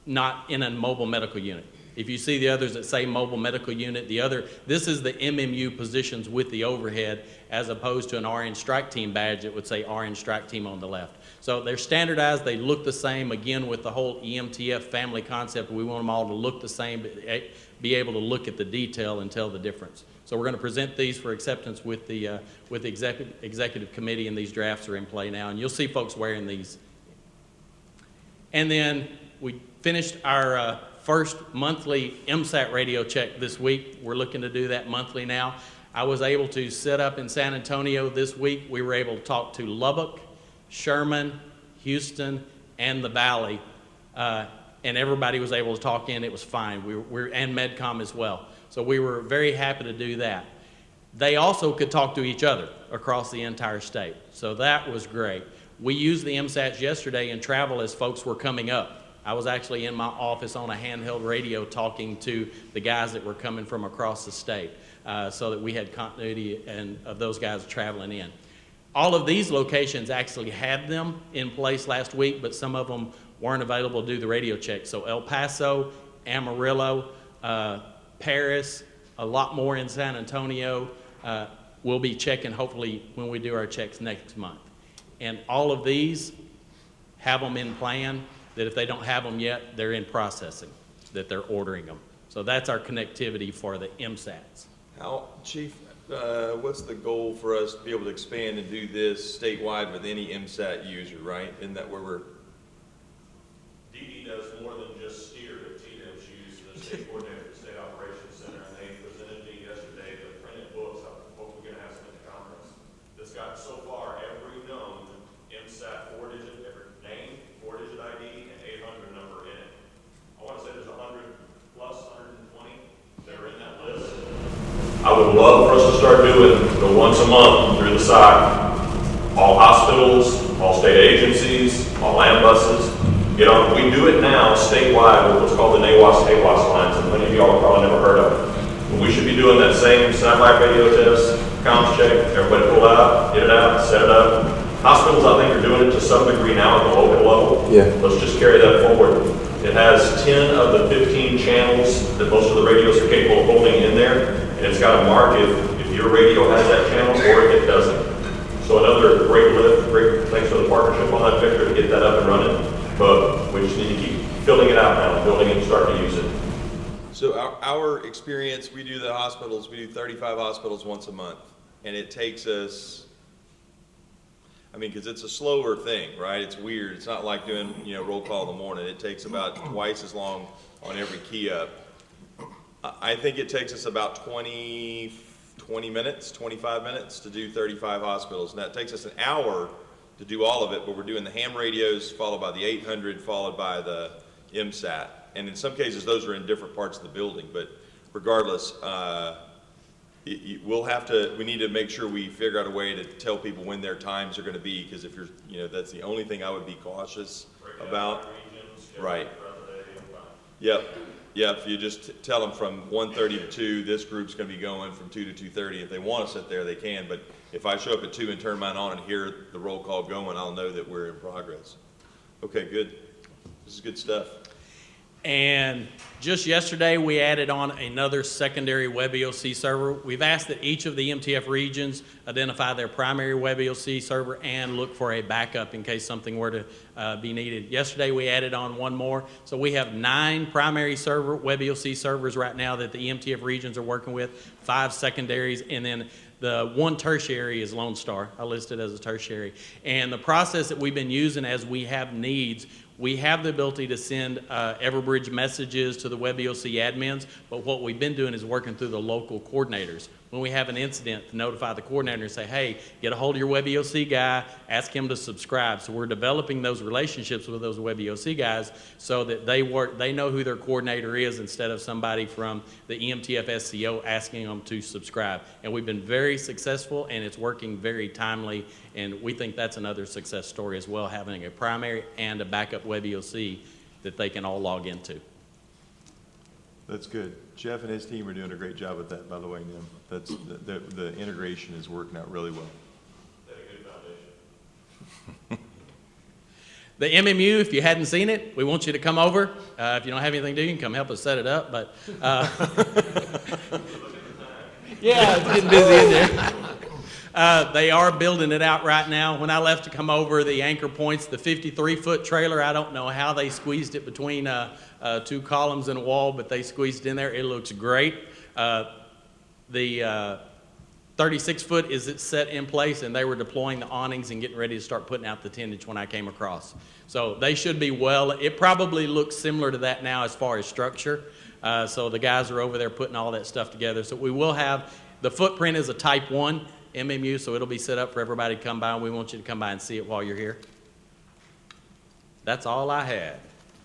not in a mobile medical unit. If you see the others that say mobile medical unit, this is the MMU positions with the overhead, as opposed to an RN strike team badge that would say RN strike team on the left. So they're standardized, they look the same. Again, with the whole EMTF family concept, we want them all to look the same, but be able to look at the detail and tell the difference. So we're going to present these for acceptance with the executive committee, and these drafts are in play now, and you'll see folks wearing these. And then we finished our first monthly MSAT radio check this week. We're looking to do that monthly now. I was able to set up in San Antonio this week. We were able to talk to Lubbock, Sherman, Houston, and the Valley, and everybody was able to talk in. It was fine. And MedCom as well. So we were very happy to do that. They also could talk to each other across the entire state. So that was great. We used the MSATs yesterday in travel as folks were coming up. I was actually in my office on a handheld radio talking to the guys that were coming from across the state, so that we had continuity of those guys traveling in. All of these locations actually had them in place last week, but some of them weren't available to do the radio check. So El Paso, Amarillo, Paris, a lot more in San Antonio. We'll be checking hopefully when we do our checks next month. And all of these have them in plan, that if they don't have them yet, they're in processing, that they're ordering them. So that's our connectivity for the MSATs. Chief, what's the goal for us to be able to expand and do this statewide with any MSAT user, right? Isn't that where we're... DD does more than just steer. TDEM's used the state coordinator at the State Operations Center, and they presented me yesterday the printed books. Hopefully we're going to have some at the conference. That's got so far every known MSAT 4-digit, every name, 4-digit ID, and 800 number in it. I want to say there's 100 plus 120 that are in that list. I would love for us to start doing the once a month through the SOC. All hospitals, all state agencies, all land buses. You know, we do it now statewide with what's called the NAWAS-AWAS lines, and many of y'all have probably never heard of it. But we should be doing that same satellite radio test, comms check, everybody pull out, get it out, set it up. Hospitals, I think, are doing it to some degree now at the local level. Yeah. Let's just carry that forward. It has 10 of the 15 channels that most of the radios are capable of holding in there, and it's got a mark if your radio has that channel or if it doesn't. So another great lift, great thanks for the partnership on that, Victor, to get that up and running. But we just need to keep filling it out now, building it and starting to use it. So our experience, we do the hospitals, we do 35 hospitals once a month, and it takes us, I mean, because it's a slower thing, right? It's weird. It's not like doing, roll call in the morning. It takes about twice as long on every key up. I think it takes us about 20 minutes, 25 minutes to do 35 hospitals. And that takes us an hour to do all of it, but we're doing the ham radios, followed by the 800, followed by the MSAT. And in some cases, those are in different parts of the building. But regardless, we need to make sure we figure out a way to tell people when their times are going to be, because if you're, that's the only thing I would be cautious about. Right. Yep. If you just tell them from 1:30 to 2, this group's going to be going from 2 to 2:30. If they want to sit there, they can. But if I show up at 2 and turn mine on and hear the roll call going, I'll know that we're in progress. Okay, good. This is good stuff. And just yesterday, we added on another secondary WebEOC server. We've asked that each of the MTF regions identify their primary WebEOC server and look for a backup in case something were to be needed. Yesterday, we added on one more. So we have 9 primary WebEOC servers right now that the MTF regions are working with, 5 secondaries, and then the one tertiary is Lone Star. I listed as a tertiary. And the process that we've been using as we have needs, we have the ability to send Everbridge messages to the WebEOC admins, but what we've been doing is working through the local coordinators. When we have an incident, to notify the coordinator and say, hey, get a hold of your WebEOC guy, ask him to subscribe. So we're developing those relationships with those WebEOC guys so that they know who their coordinator is instead of somebody from the EMTF SCO asking them to subscribe. And we've been very successful, and it's working very timely, and we think that's another success story as well, having a primary and a backup WebEOC that they can all log into. That's good. Jeff and his team are doing a great job with that, by the way, Nim. That's the integration is working out really well. That's a good foundation. The MMU, if you hadn't seen it, we want you to come over. If you don't have anything to do, you can come help us set it up. But yeah, it's getting busy in there. They are building it out right now. When I left to come over, the anchor points, the 53-foot trailer, I don't know how they squeezed it between two columns and a wall, but they squeezed it in there. It looks great. The 36-foot is set in place, and they were deploying the awnings and getting ready to start putting out the 10-inch when I came across. So they should be well. It probably looks similar to that now as far as structure. So the guys are over there putting all that stuff together. So we will have, the footprint is a Type 1 MMU, so it'll be set up for everybody to come by, and we want you to come by and see it while you're here. That's all I had.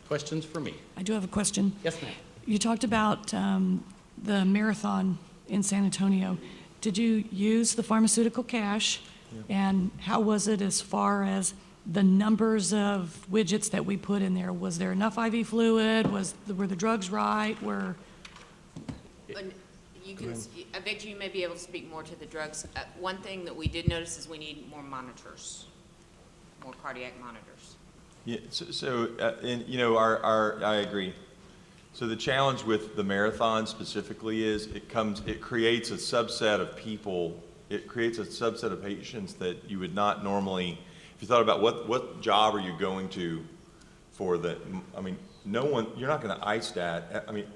Questions for me? I do have a question. Yes, ma'am. You talked about the marathon in San Antonio. Did you use the pharmaceutical cash? Yeah. And how was it as far as the numbers of widgets that we put in there? Was there enough IV fluid? Were the drugs right? I bet you may be able to speak more to the drugs. One thing that we did notice is we need more monitors, more cardiac monitors. Yeah, I agree. So the challenge with the marathon specifically is it creates a subset of people, it creates a subset of patients that you would not normally, if you thought about what job are you going to for the, I mean, you're not going to ISTAT. I mean,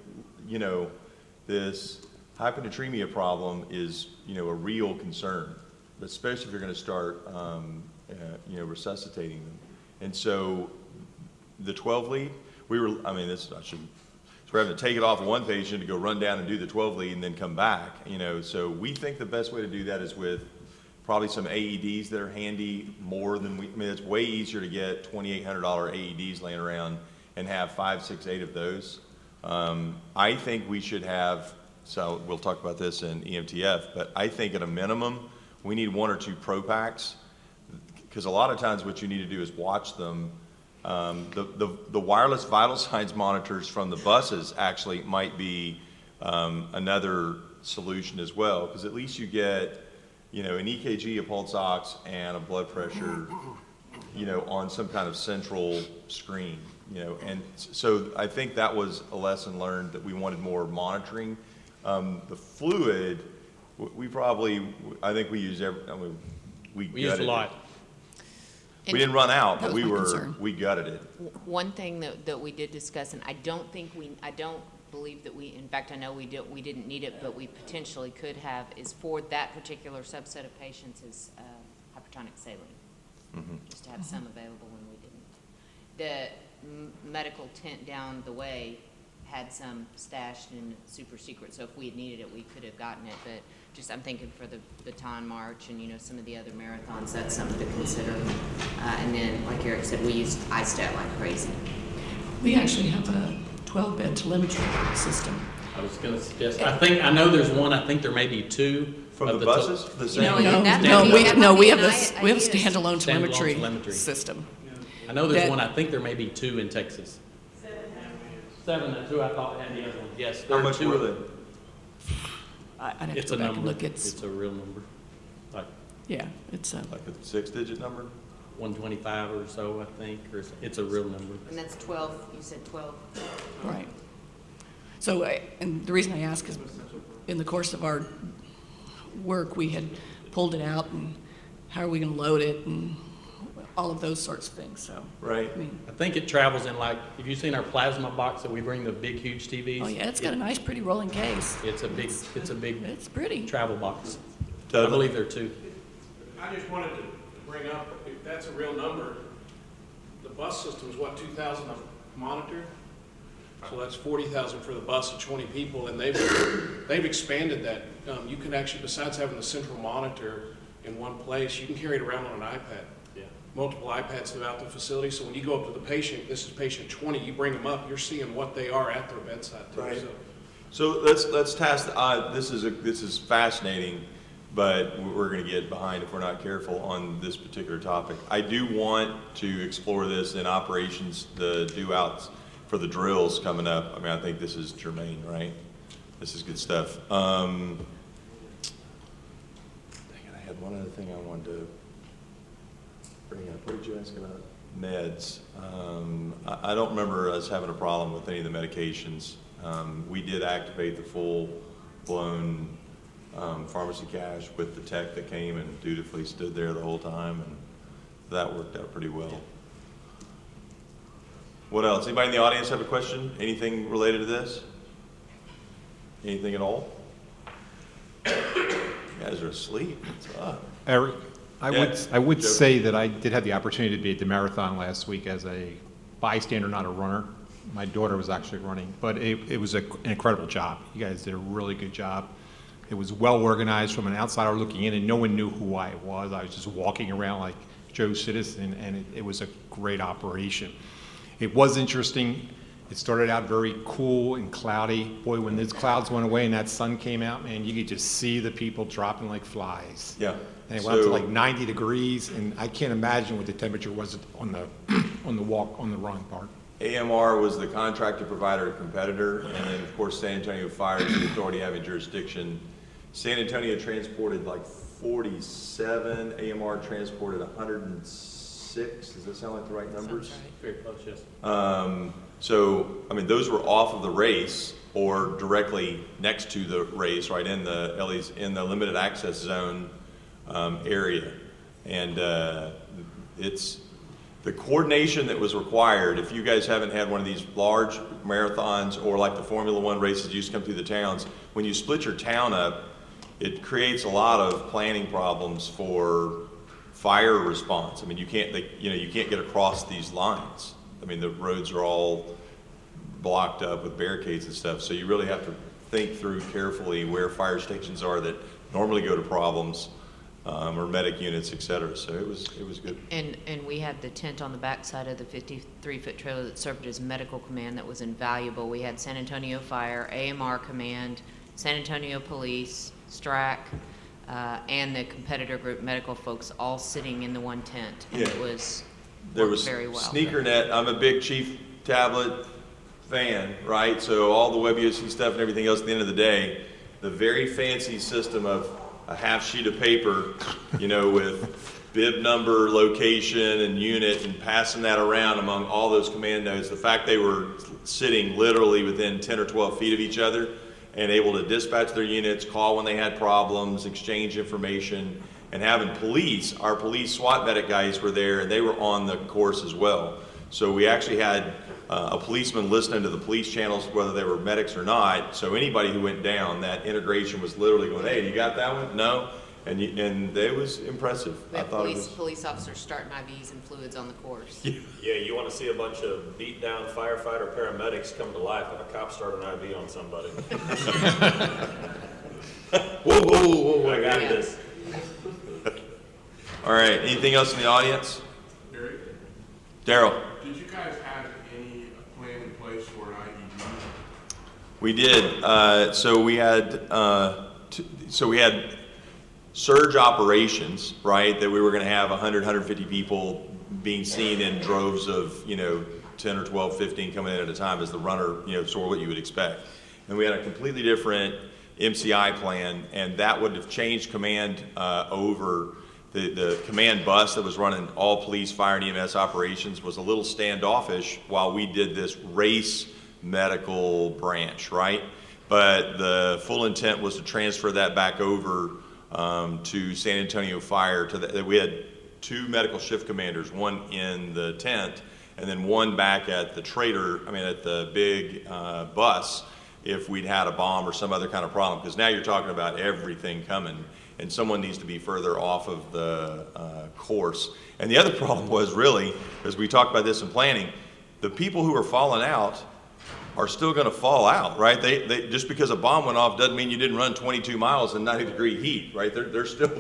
this hyponatremia problem is, a real concern, especially if you're going to start, resuscitating them. And so the 12 lead, we're having to take it off of one patient to go run down and do the 12 lead and then come back, So we think the best way to do that is with probably some AEDs that are handy more than it's way easier to get $2,800 AEDs laying around and have 5, 6, 8 of those. I think we should have, so we'll talk about this in EMTF, but I think at a minimum, we need 1 or 2 Pro Packs, because a lot of times what you need to do is watch them. The wireless vital signs monitors from the buses actually might be another solution as well, because at least you get, an EKG, a pulse ox, and a blood pressure, on some kind of central screen, and so I think that was a lesson learned, that we wanted more monitoring. The fluid, I think we use we used a lot. We didn't run out, That but was my we gutted it. One thing that we did discuss, and I don't believe that in fact, I know we didn't need it, but we potentially could have, is for that particular subset of patients is hypertonic saline. Mm-hmm. Just to have some available when we didn't. The medical tent down the way had some stashed in super secret, so if we had needed it, we could have gotten it, but just I'm thinking for the Baton March and some of the other marathons, that's something to consider. And then, like Eric said, we used ISTAT like crazy. We actually have a 12-bed telemetry system. I was going to suggest, I know there's one, I think there may be 2. From the buses? The same? We have a standalone telemetry system. I know there's one, I think there may be 2 in Texas. 7 and 2, I thought had the other one. Yes. How much were they? I'd have It's to a go back number. and look. It's a real number. Yeah, it's Like a 6-digit number? 125 or so, I think, or it's a real number. And that's 12, you said 12? right. So, and the reason I ask is in the course of our work, we had pulled it out, and how are we going to load it, and all of those sorts of things. So, right. I think it travels in have you seen our plasma box that we bring the big, huge TVs? Oh yeah, it's got a nice, pretty rolling case. It's big. It's pretty. Travel box. Totally. I believe there are 2. I just wanted to bring up, if that's a real number, the bus system is what, 2,000 a monitor? So that's 40,000 for the bus of 20 people, and they've expanded that. You can actually, besides having the central monitor in one place, you can carry it around on an iPad. Yeah. Multiple iPads throughout the facility, so when you go up to the patient, this is patient 20, you bring them up, you're seeing what they are at their bedside too. Right. So let's task. This is fascinating, but we're going to get behind if we're not careful on this particular topic. I do want to explore this in operations, the do-outs for the drills coming up. I mean, I think this is germane, right? This is good stuff. Dang it, I had one other thing I wanted to bring up. What did you ask about? meds. I don't remember us having a problem with any of the medications. We did activate the full-blown pharmacy cash with the tech that came and dutifully stood there the whole time, and that worked out pretty well. What else? Anybody in the audience have a question? Anything related to this? Anything at all? You guys are asleep. What's up? Eric, I would Joe. say that I did have the opportunity to be at the marathon last week as a bystander, not a runner. My daughter was actually running, but it was an incredible job. You guys did a really good job. It was well organized from an outsider looking in, and no one knew who I was. I was just walking around like Joe Citizen, and it was a great operation. It was interesting. It started out very cool and cloudy. Boy, when those clouds went away and that sun came out, man, you could just see the people dropping like flies. Yeah. And it went up to like 90 degrees, and I can't imagine what the temperature was on the on the run part. AMR was the contractor, provider, competitor, and then of course San Antonio Fire is the authority having jurisdiction. San Antonio transported like 47, AMR transported 106. Does that sound like the right numbers? Sounds right. Very close, yes. So, I mean, those were off of the race or directly next to the race, right in the limited access zone area. And it's the coordination that was required. If you guys haven't had one of these large marathons or like the Formula One races used to come through the towns, when you split your town up, it creates a lot of planning problems for fire response. I mean, you can't get across these lines. I mean, the roads are all blocked up with barricades and stuff, so you really have to think through carefully where fire stations are that normally go to problems, or medic units, et cetera. So it was good. And we had the tent on the backside of the 53-foot trailer that served as medical command that was invaluable. We had San Antonio Fire, AMR Command, San Antonio Police, STRAC, and the competitor group medical folks all sitting in the one tent, and it was There worked was very well. SneakerNet. I'm a big Chief Tablet fan, right? So all the WebUSC stuff and everything else, at the end of the day, the very fancy system of a half sheet of paper, with bib number, location, and unit, and passing that around among all those command nodes. The fact they were sitting literally within 10 or 12 feet of each other and able to dispatch their units, call when they had problems, exchange information, and having our police SWAT medic guys were there, and they were on the course as well. So we actually had a policeman listening to the police channels, whether they were medics or not. So anybody who went down, that integration was literally going, "Hey, you got that one? No?" And it was impressive. We I had thought it was. police officers starting IVs and fluids on the course. Yeah, you want to see a bunch of beat down firefighter paramedics come to life when a cop start an IV on somebody. Whoa, I got this. All right. Anything else in the audience? Eric, Daryl. did you guys have any plan in place for an IED? We did. So we had surge operations, right? That we were going to have 100, 150 people being seen in droves of 10 or 12, 15 coming in at a time as the runner, sort of what you would expect. And we had a completely different MCI plan, and that would have changed command over. The command bus that was running all police, fire, and EMS operations was a little standoffish while we did this race medical branch, right? But the full intent was to transfer that back over to San Antonio Fire. We had 2 medical shift commanders, one in the tent, and then one back at the big bus if we'd had a bomb or some other kind of problem. Because now you're talking about everything coming, and someone needs to be further off of the course. And the other problem was really, as we talked about this in planning, the people who are falling out are still going to fall out, right? They just because a bomb went off doesn't mean you didn't run 22 miles in 90-degree heat, right? They're still,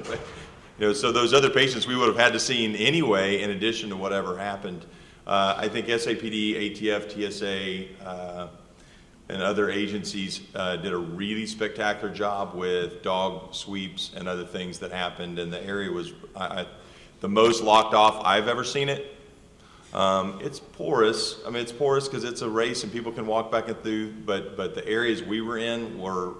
so those other patients we would have had to see anyway, in addition to whatever happened. I think SAPD, ATF, TSA, and other agencies did a really spectacular job with dog sweeps and other things that happened, and the area was the most locked off I've ever seen it. It's porous. I mean, it's porous because it's a race and people can walk back and through, but the areas we were in were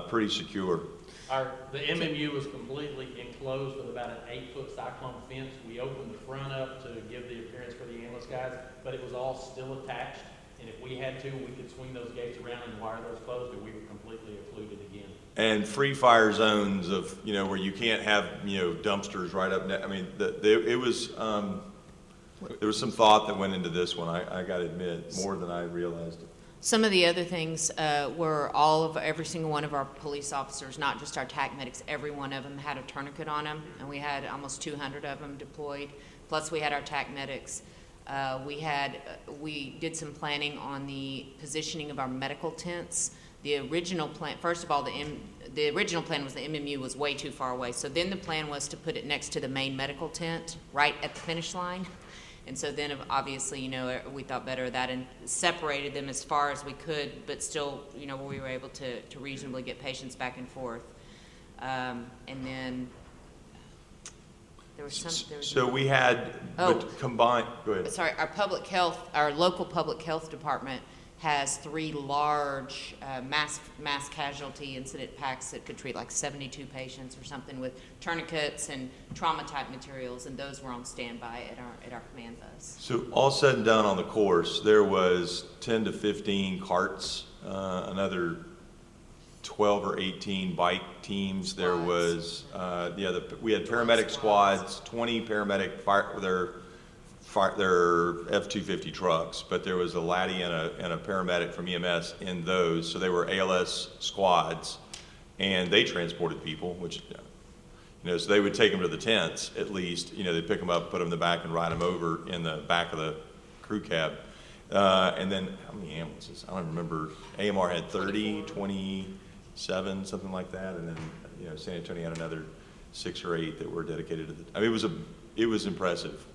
pretty secure. The MMU was completely enclosed with about an 8-foot cyclone fence. We opened the front up to give the appearance for the ambulance guys, but it was all still attached. And if we had to, we could swing those gates around and wire those closed, and we were completely occluded again. And free fire zones of, you know, where you can't have, you know, dumpsters right up I mean, it was, there was some thought that went into this one, I got to admit, more than I realized. Some of the other things were every single one of our police officers, not just our TAC medics, every one of them had a tourniquet on them, and we had almost 200 of them deployed. Plus, we had our TAC medics. We did some planning on the positioning of our medical tents. The original plan, first of all, the original plan was the MMU was way too far away. So then the plan was to put it next to the main medical tent, right at the finish line. And so then, obviously, you know, we thought better of that and separated them as far as we could, but still, you know, we were able to reasonably get patients back and forth. And then there was some. So we had combined. Go ahead. Sorry, our local public health department has 3 large mass casualty incident packs that could treat like 72 patients or something with tourniquets and trauma type materials, and those were on standby at our command bus. So all said and done on the course, there was 10 to 15 carts, another 12 or 18 bike teams. There was, we had paramedic squads, 20 paramedic their F-250 trucks, but there was a laddie and a paramedic from EMS in those, so they were ALS squads, and they transported people, which, you know, so they would take them to the tents at least, you know, they'd pick them up, put them in the back, and ride them over in the back of the crew cab. And then, how many ambulances? I don't remember. AMR had 30, 27, something like that, and then, you know, San Antonio had another 6 or 8 that were dedicated to the, I mean, it was impressive.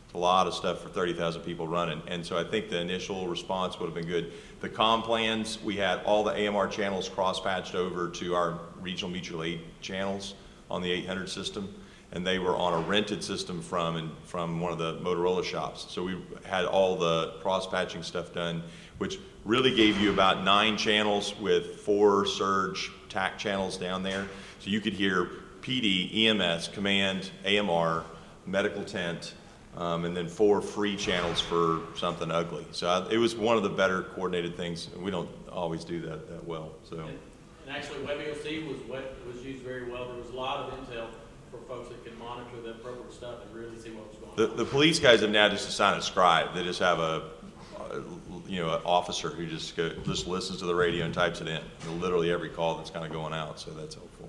It's a lot of stuff for 30,000 people running, and so I think the initial response would have been good. The comm plans, we had all the AMR channels cross-patched over to our regional mutual aid channels on the 800 system, and they were on a rented system from one of the Motorola shops. So we had all the cross-patching stuff done, which really gave you about 9 channels with 4 surge TAC channels down there. So you could hear PD, EMS, command, AMR, medical tent, and then 4 free channels for something ugly. So it was one of the better coordinated things. We don't always do that well. So. And actually, WebEOC was used very well. There was a lot of intel for folks that could monitor the appropriate stuff and really see what was going on. The police guys have now just assigned a scribe. They just have an officer who just listens to the radio and types it in. Literally every call that's kind of going out. So that's helpful.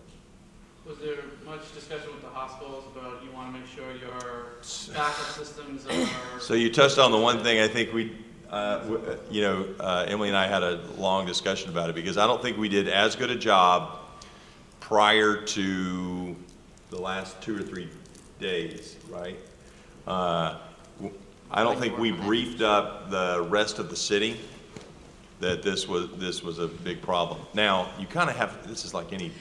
Was there much discussion with the hospitals about you want to make sure your backup systems are... So you touched on the one thing I think Emily and I had a long discussion about it, because I don't think we did as good a job prior to the last 2 or 3 days, right? I don't think we briefed up the rest of the city that this was a big problem. Now, you kind of have, this is like any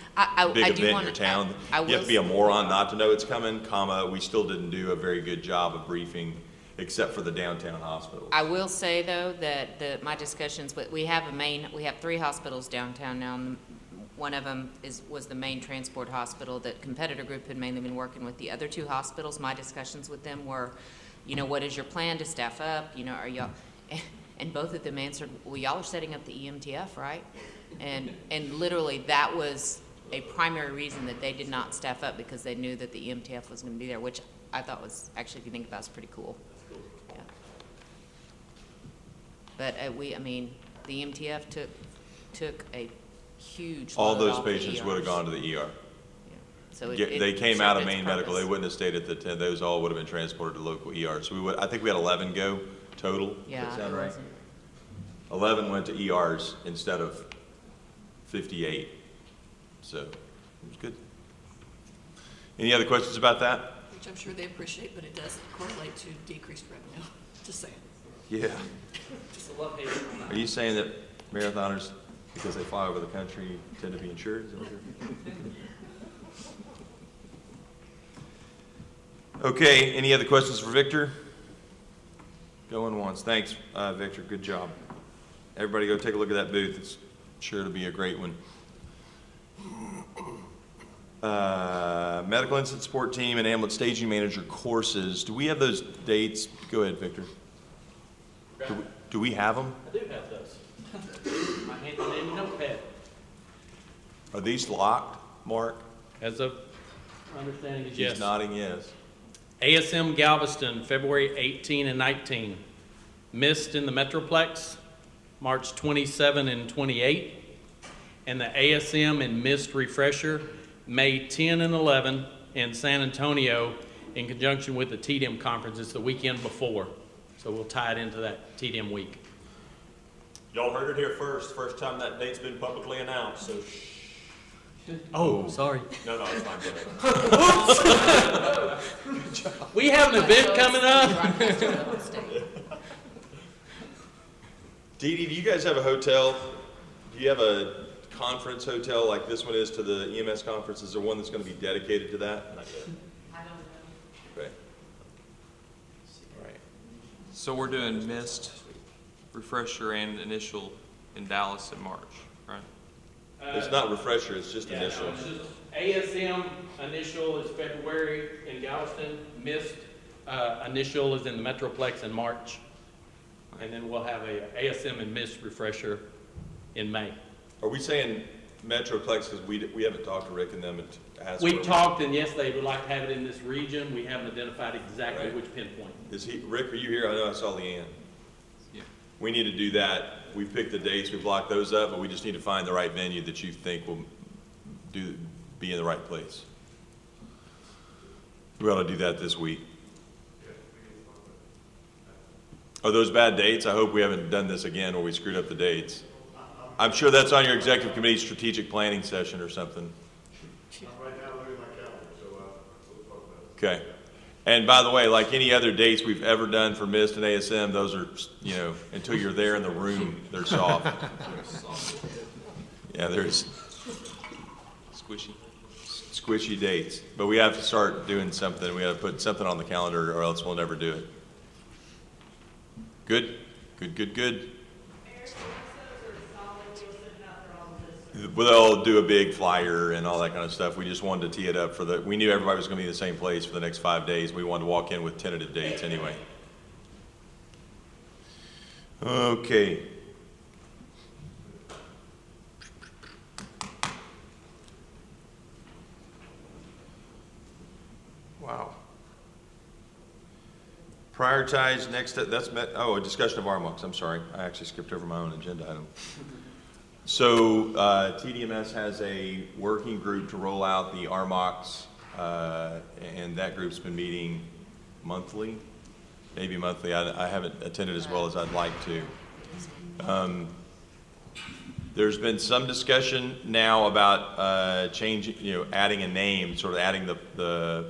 big event in your town. You have to be a moron not to know it's coming, we still didn't do a very good job of briefing, except for the downtown hospital. I will say, though, that my discussions, we have 3 hospitals downtown now. And one of them was the main transport hospital that competitor group had mainly been working with. The other 2 hospitals, my discussions with them were, you know, what is your plan to staff up? You know, are y'all... And both of them answered, well, y'all are setting up the EMTF, right? And literally that was a primary reason that they did not staff up, because they knew that the EMTF was going to be there, which I thought was, actually, if you think about it, is pretty cool. Yeah. But the EMTF took a huge load all those off the patients ERs. would have gone to the ER. Yeah. So They came out of main medical. They purpose. wouldn't have stayed at the tent. Those all would have been transported to local ER. So I think we had 11 go total. Yeah, Does that sound it right? wasn't. 11 went to ERs instead of 58. So it was good. Any other questions about that? Which I'm sure they appreciate, but it does correlate to decreased revenue. Just saying. Yeah. Just a love hate on that. Are you saying that marathoners, because they fly over the country, tend to be insured? Is that what you're... Okay, any other questions for Victor? Going once. Thanks, Victor. Good job. Everybody go take a look at that booth. It's sure to be a great one. Medical Incident Support Team and Ambulance Staging Manager courses. Do we have those dates? Go ahead, Victor. Do we have them? I do have those. My hand in notepad. Are these locked, Mark? As of my understanding is yes. He's nodding yes. ASM Galveston, February 18 and 19. Missed in the Metroplex, March 27 and 28. And the ASM and Missed Refresher, May 10 and 11 in San Antonio in conjunction with the TDM conference. It's the weekend before. So we'll tie it into that TDM week. Y'all heard it here first. First time that date's been publicly announced, so shh. Oh, sorry. No, it's fine. Go ahead. We have an event coming up. Dee Dee, do you guys have a hotel? Do you have a conference hotel like this one is to the EMS conference? Is there one that's going to be dedicated to that? Not yet. I don't know. Okay. All right. So we're doing missed, refresher, and initial in Dallas in March, right? It's not refresher, it's just initial. No, it's just ASM initial is February in Galveston. Missed initial is in the Metroplex in March. And then we'll have a ASM and Missed refresher in May. Are we saying Metroplex because we haven't talked to Rick and them and asked We for talked, and yes, they would like to have it in this region. We haven't identified exactly Right. which pinpoint. Is he, Rick, are you here? I know I saw Leanne. Yeah. We need to do that. We've picked the dates, we've locked those up, but we just need to find the right venue that you think will be in the right place. We ought to do that this week. Are those bad dates? I hope we haven't done this again where we screwed up the dates. I'm sure that's on your executive committee strategic planning session or something. Right now, look at my calendar, so we'll talk about it. Okay. And by the way, like any other dates we've ever done for MIST and ASM, those are, you know, until you're there in the room, they're soft. Yeah, there's squishy dates. But we have to start doing something. We have to put something on the calendar or else we'll never do it. Good? Good. They'll do a big flyer and all that kind of stuff. We just wanted to tee it up for we knew everybody was going to be in the same place for the next 5 days. We wanted to walk in with tentative dates anyway. Okay. Wow. Prioritize next step. A discussion of RMOX. I'm sorry. I actually skipped over my own agenda item. So TDMS has a working group to roll out the RMOX, and that group's been meeting monthly, maybe monthly. I haven't attended as well as I'd like to. There's been some discussion now about changing, adding a name, sort of adding the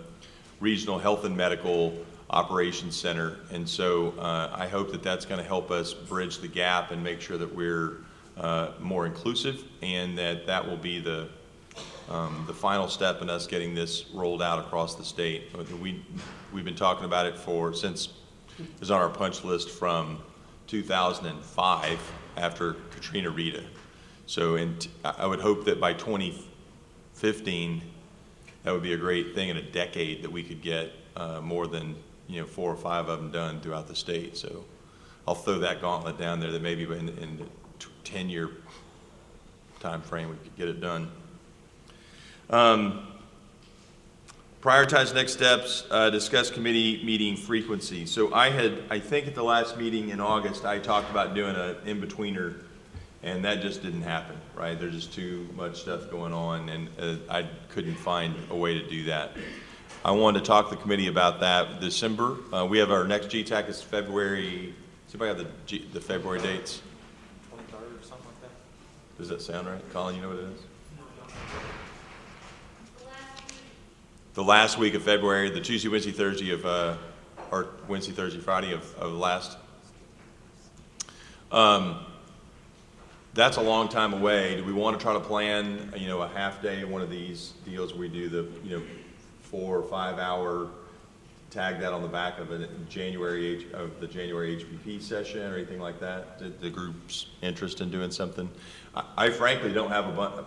Regional Health and Medical Operations Center. And so I hope that that's going to help us bridge the gap and make sure that we're more inclusive, and that will be the final step in us getting this rolled out across the state. We've been talking about it since it was on our punch list from 2005 after Katrina Rita. So I would hope that by 2015, that would be a great thing in a decade that we could get more than 4 or 5 of them done throughout the state. So I'll throw that gauntlet down there that maybe in the 10-year time frame we could get it done. Prioritize next steps, discuss committee meeting frequency. So I think at the last meeting in August, I talked about doing an in-betweener, and that just didn't happen, right? There's just too much stuff going on, and I couldn't find a way to do that. I wanted to talk to the committee about that December. We have our next GTAC is February. Does anybody have the February dates? 23rd or something like that. Does that sound right? Colin, you know what it is? The last week of February, the Tuesday, Wednesday, Thursday of, or Wednesday, Thursday, Friday of last. That's a long time away. Do we want to try to plan, a half day of one of these deals where we do the, 4 or 5 hour, tag that on the back of the January HPP session or anything like that? The group's interest in doing something. I frankly don't have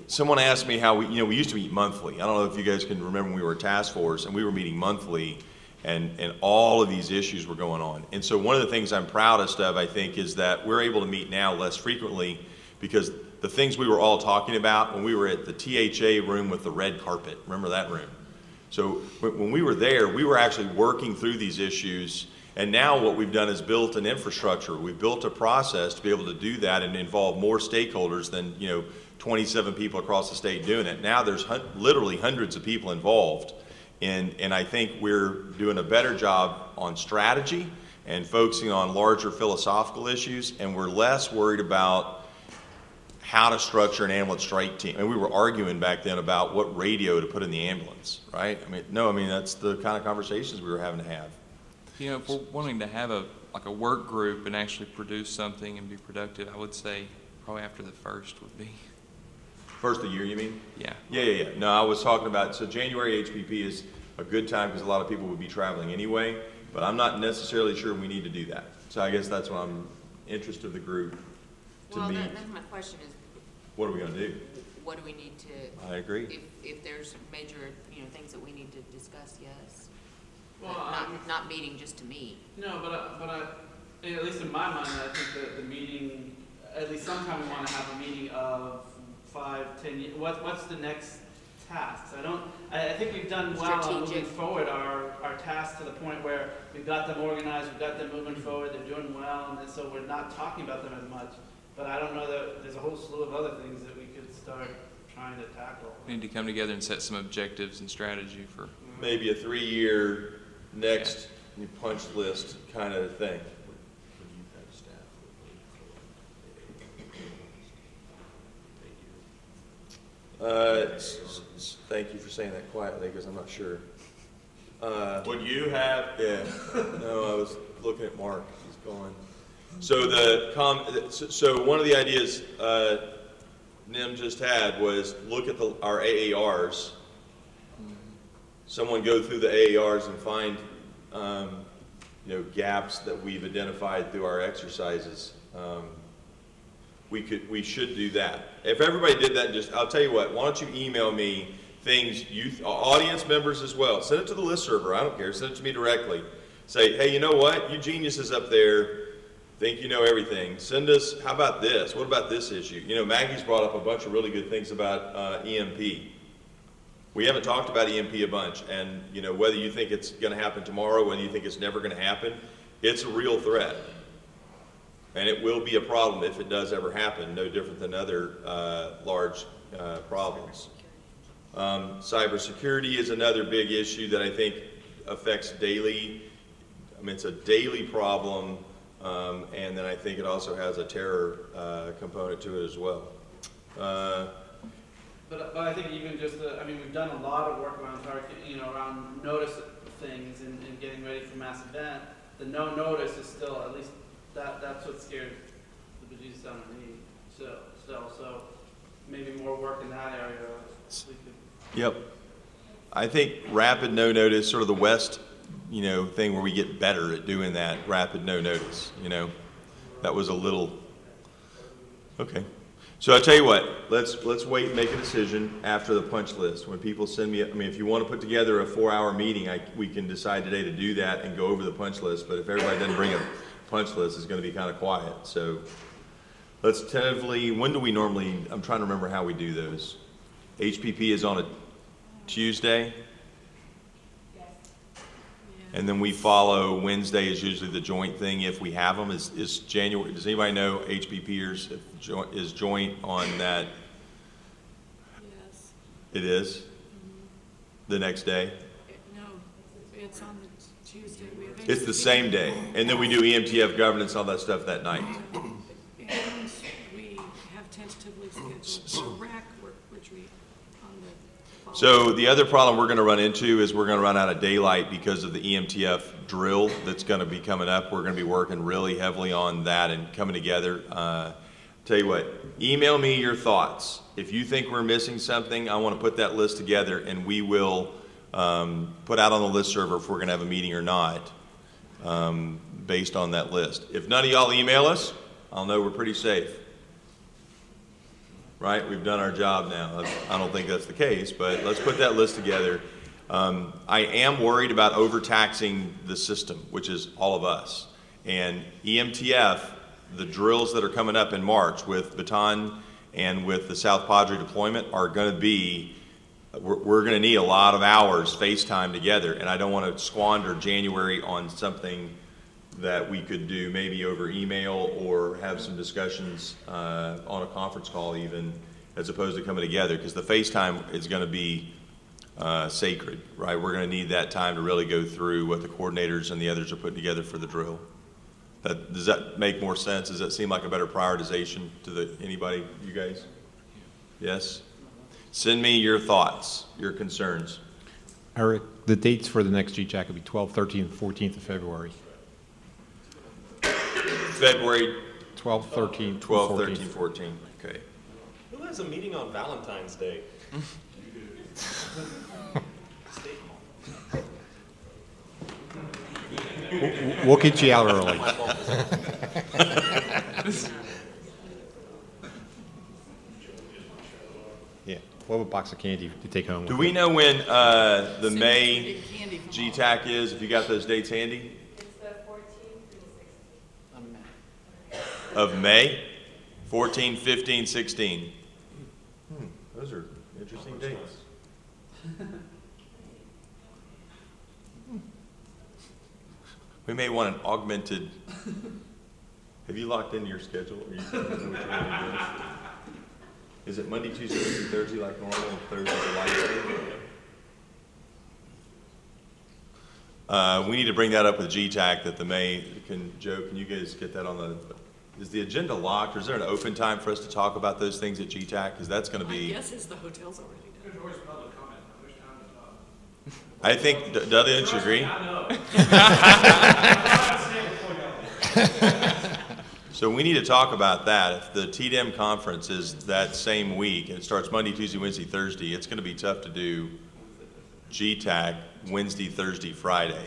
someone asked me how we used to meet monthly. I don't know if you guys can remember when we were a task force and we were meeting monthly, and all of these issues were going on. And so one of the things I'm proudest of, I think, is that we're able to meet now less frequently, because the things we were all talking about when we were at the THA room with the red carpet, remember that room? So when we were there, we were actually working through these issues, and now what we've done is built an infrastructure. We've built a process to be able to do that and involve more stakeholders than 27 people across the state doing it. Now there's literally hundreds of people involved, and I think we're doing a better job on strategy and focusing on larger philosophical issues, and we're less worried about how to structure an ambulance strike team. And we were arguing back then about what radio to put in the ambulance, right? That's the kind of conversations we were having to have. If we're wanting to have a work group and actually produce something and be productive, I would say probably after the first would be. First of the year, you mean? Yeah. Yeah. No, I was talking about, so January HPP is a good time because a lot of people would be traveling anyway, but I'm not necessarily sure we need to do that. So I guess that's what I'm interested in the group to meet. That's my question is, what are we going to do? what do we need to? I agree. If there's major, things that we need to discuss, yes. Well, But not meeting just to meet. No, but at least in my mind, I think that the meeting, at least sometime we want to have a meeting of 5, 10 years. What's the next tasks? I think we've done well on moving forward our tasks to the point where we've got them organized, we've got them moving forward, they're doing well, and so we're not talking about them as much. But I don't know that there's a whole slew of other things that we could start trying to tackle. We need to come together and set some objectives and strategy for. Maybe a 3-year next punch list kind of thing. Thank you for saying that quietly, because I'm not sure. Would you have? Yeah. No, I was looking at Mark. He's gone. So one of the ideas Nim just had was look at our AARs. Someone go through the AARs and find gaps that we've identified through our exercises. We should do that. If everybody did that, I'll tell you what, why don't you email me things, audience members as well. Send it to the listserver, I don't care, send it to me directly. Say, hey, you know what, you geniuses up there think you know everything. Send us, how about this? What about this issue? Maggie's brought up a bunch of really good things about EMP. We haven't talked about EMP a bunch, and whether you think it's going to happen tomorrow, whether you think it's never going to happen, it's a real threat. And it will be a problem if it does ever happen, no different than other large problems. Cybersecurity is another big issue that I think affects daily. It's a daily problem, and then I think it also has a terror component to it as well. But I think even just we've done a lot of work around around notice things and getting ready for mass event. The no notice is still, at least that's what scared the bejesus out of me. So maybe more work in that area. Yep. I think rapid no notice, sort of the West, thing where we get better at doing that rapid no notice. That was a little okay. So I'll tell you what, let's wait and make a decision after the punch list. When people send me, if you want to put together a 4-hour meeting, we can decide today to do that and go over the punch list. But if everybody doesn't bring a punch list, it's going to be kind of quiet. So let's tentatively, when do we normally, I'm trying to remember how we do those. HPP is on a Tuesday. And then we follow, Wednesday is usually the joint thing if we have them. Is January, does anybody know HPPers is joint on that? Yes. It is? Mm-hmm. The next day? No, it's on the Tuesday. It's the same day. And then we do EMTF governance, all that stuff that night. And we have tentatively scheduled a RAC retreat on the following. So the other problem we're going to run into is we're going to run out of daylight because of the EMTF drill that's going to be coming up. We're going to be working really heavily on that and coming together. Tell you what, email me your thoughts. If you think we're missing something, I want to put that list together, and we will put out on the list server if we're going to have a meeting or not, based on that list. If none of y'all email us, I'll know we're pretty safe. right? We've done our job now. I don't think that's the case, but let's put that list together. I am worried about overtaxing the system, which is all of us. And EMTF, the drills that are coming up in March with Baton and with the South Padre deployment are going to be, we're going to need a lot of hours FaceTime together, and I don't want to squander January on something that we could do maybe over email or have some discussions on a conference call even, as opposed to coming together, because the FaceTime is going to be sacred, right? We're going to need that time to really go through what the coordinators and the others are putting together for the drill. Does that make more sense? Does that seem like a better prioritization to anybody, you guys? Yes? Send me your thoughts, your concerns. Eric, the dates for the next GCAC would be 12th, 13th, 14th of February. February 12th, 13th, 12th, 13th, 14th. Okay. Who has a meeting on Valentine's Day? We'll get you out early. Yeah, we'll have a box of candy to take home. Do we know when the May GTAC is, if you got those dates handy? It's the 14th through the 16th. Of May? 14, 15, 16. Those are interesting dates. We may want an augmented. Have you locked into your schedule? Are you know what you want to do? Is it Monday, Tuesday, Wednesday, Thursday like normal? Thursday, the light day? We need to bring that up with GTAC that the May, Joe, can you guys get that on the, is the agenda locked, or is there an open time for us to talk about those things at GTAC? Because that's going to be. My guess is the hotel's already done. There's always public comment. There's time to talk. I think, don't you agree? So we need to talk about that. If the TDEM conference is that same week, and it starts Monday, Tuesday, Wednesday, Thursday, it's going to be tough to do GTAC Wednesday, Thursday, Friday.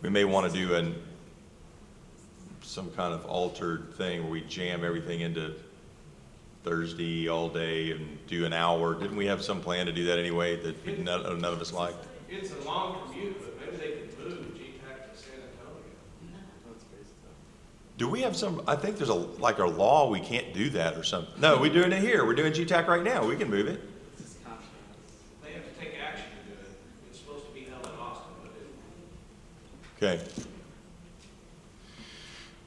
We may want to do some kind of altered thing where we jam everything into Thursday all day and do an hour. Didn't we have some plan to do that anyway that none of us liked? It's a long commute, but maybe they could move GTAC to San Antonio. Do we have some, I think there's a law we can't do that or something. No, we're doing it here. We're doing GTAC right now. We can move it. They have to take action to do it. It's supposed to be held in Austin, but it. Okay.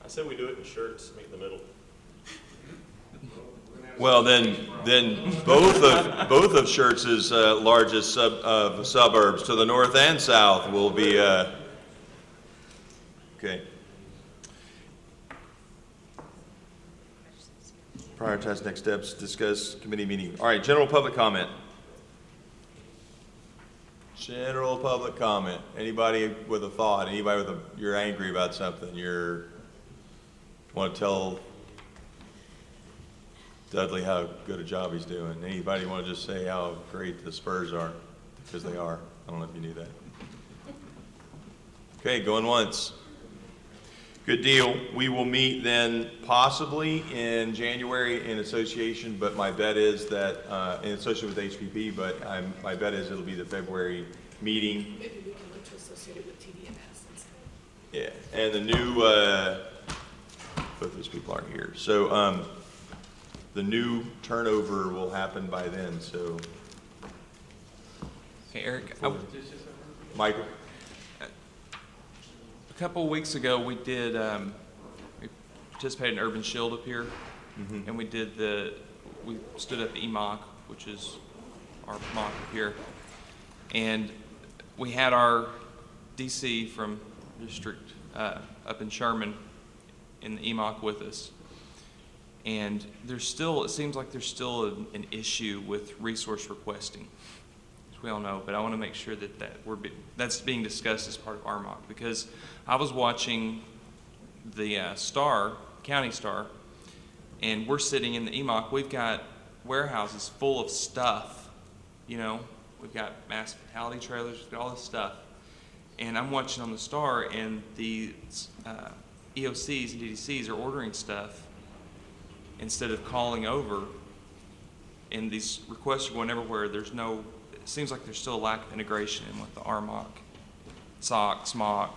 I said we do it in shirts, meet in the middle. Well, then both of Schertz's largest suburbs to the north and south will be, okay. Prioritize next steps, discuss committee meeting. All right, general public comment. General public comment. Anybody with a thought? Anybody with you're angry about something? Want to tell Dudley how good a job he's doing? Anybody want to just say how great the Spurs are? Because they are. I don't know if you knew that. Okay, going once. Good deal. We will meet then possibly in January in association, but my bet is that, in association with HPP, but my bet is it'll be the February meeting. Maybe we can look to associate it with TDMS instead. Yeah, and the new, both those people aren't here. So the new turnover will happen by then, so. Hey, Eric, Michael? a couple of weeks ago, we did, we participated in Urban Shield up here, and we stood up EMOC, which is our mock up here, and we had our DC from district up in Sherman in the EMOC with us. And there's still, it seems like there's still an issue with resource requesting, as we all know, but I want to make sure that that's being discussed as part of our mock, because I was watching the County Star, and we're sitting in the EMOC, we've got warehouses full of stuff, we've got mass fatality trailers, we've got all this stuff, and I'm watching on the Star, and the EOCs and DDCs are ordering stuff instead of calling over and these requests are going everywhere. There's no, it seems like there's still a lack of integration in with the RMOC, SOC, SMOC,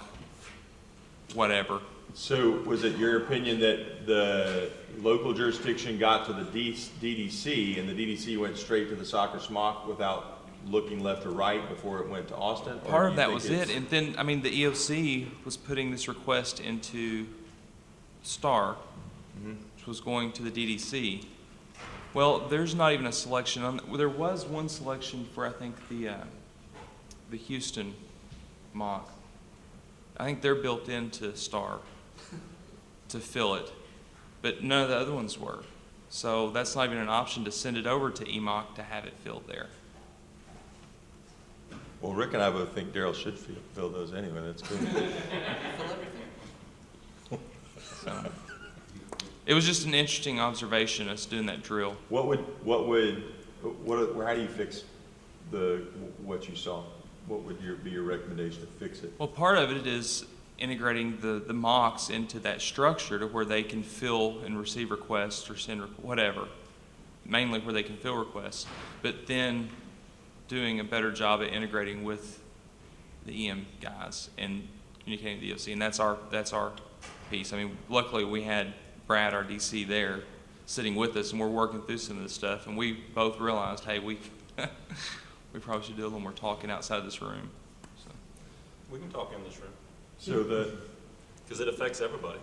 whatever. So was it your opinion that the local jurisdiction got to the DDC and the DDC went straight to the soccer smock without looking left or right before it went to Austin? Or Part do of you that think was it's- it, and then, I mean, the EOC was putting this request into STAR, which was going to the DDC. Well, there's not even a selection on, well, there was one selection for, I think, the Houston mock. I think they're built into STAR to fill it, but none of the other ones were. So that's not even an option to send it over to EMOC to have it filled there. Well, Rick and I both think Daryl should fill those anyway. That's good. So it was just an interesting observation, us doing that drill. How do you fix what you saw? What would be your recommendation to fix it? Well, part of it is integrating the mocks into that structure to where they can fill and receive requests or send whatever, mainly where they can fill requests, but then doing a better job at integrating with the EM guys and communicating with the EOC, and that's our piece. I mean, luckily we had Brad, our DC, there sitting with us, and we're working through some of this stuff, and we both realized, hey, we probably should do a little more talking outside of this room. So. We can talk in this room. So because it affects everybody.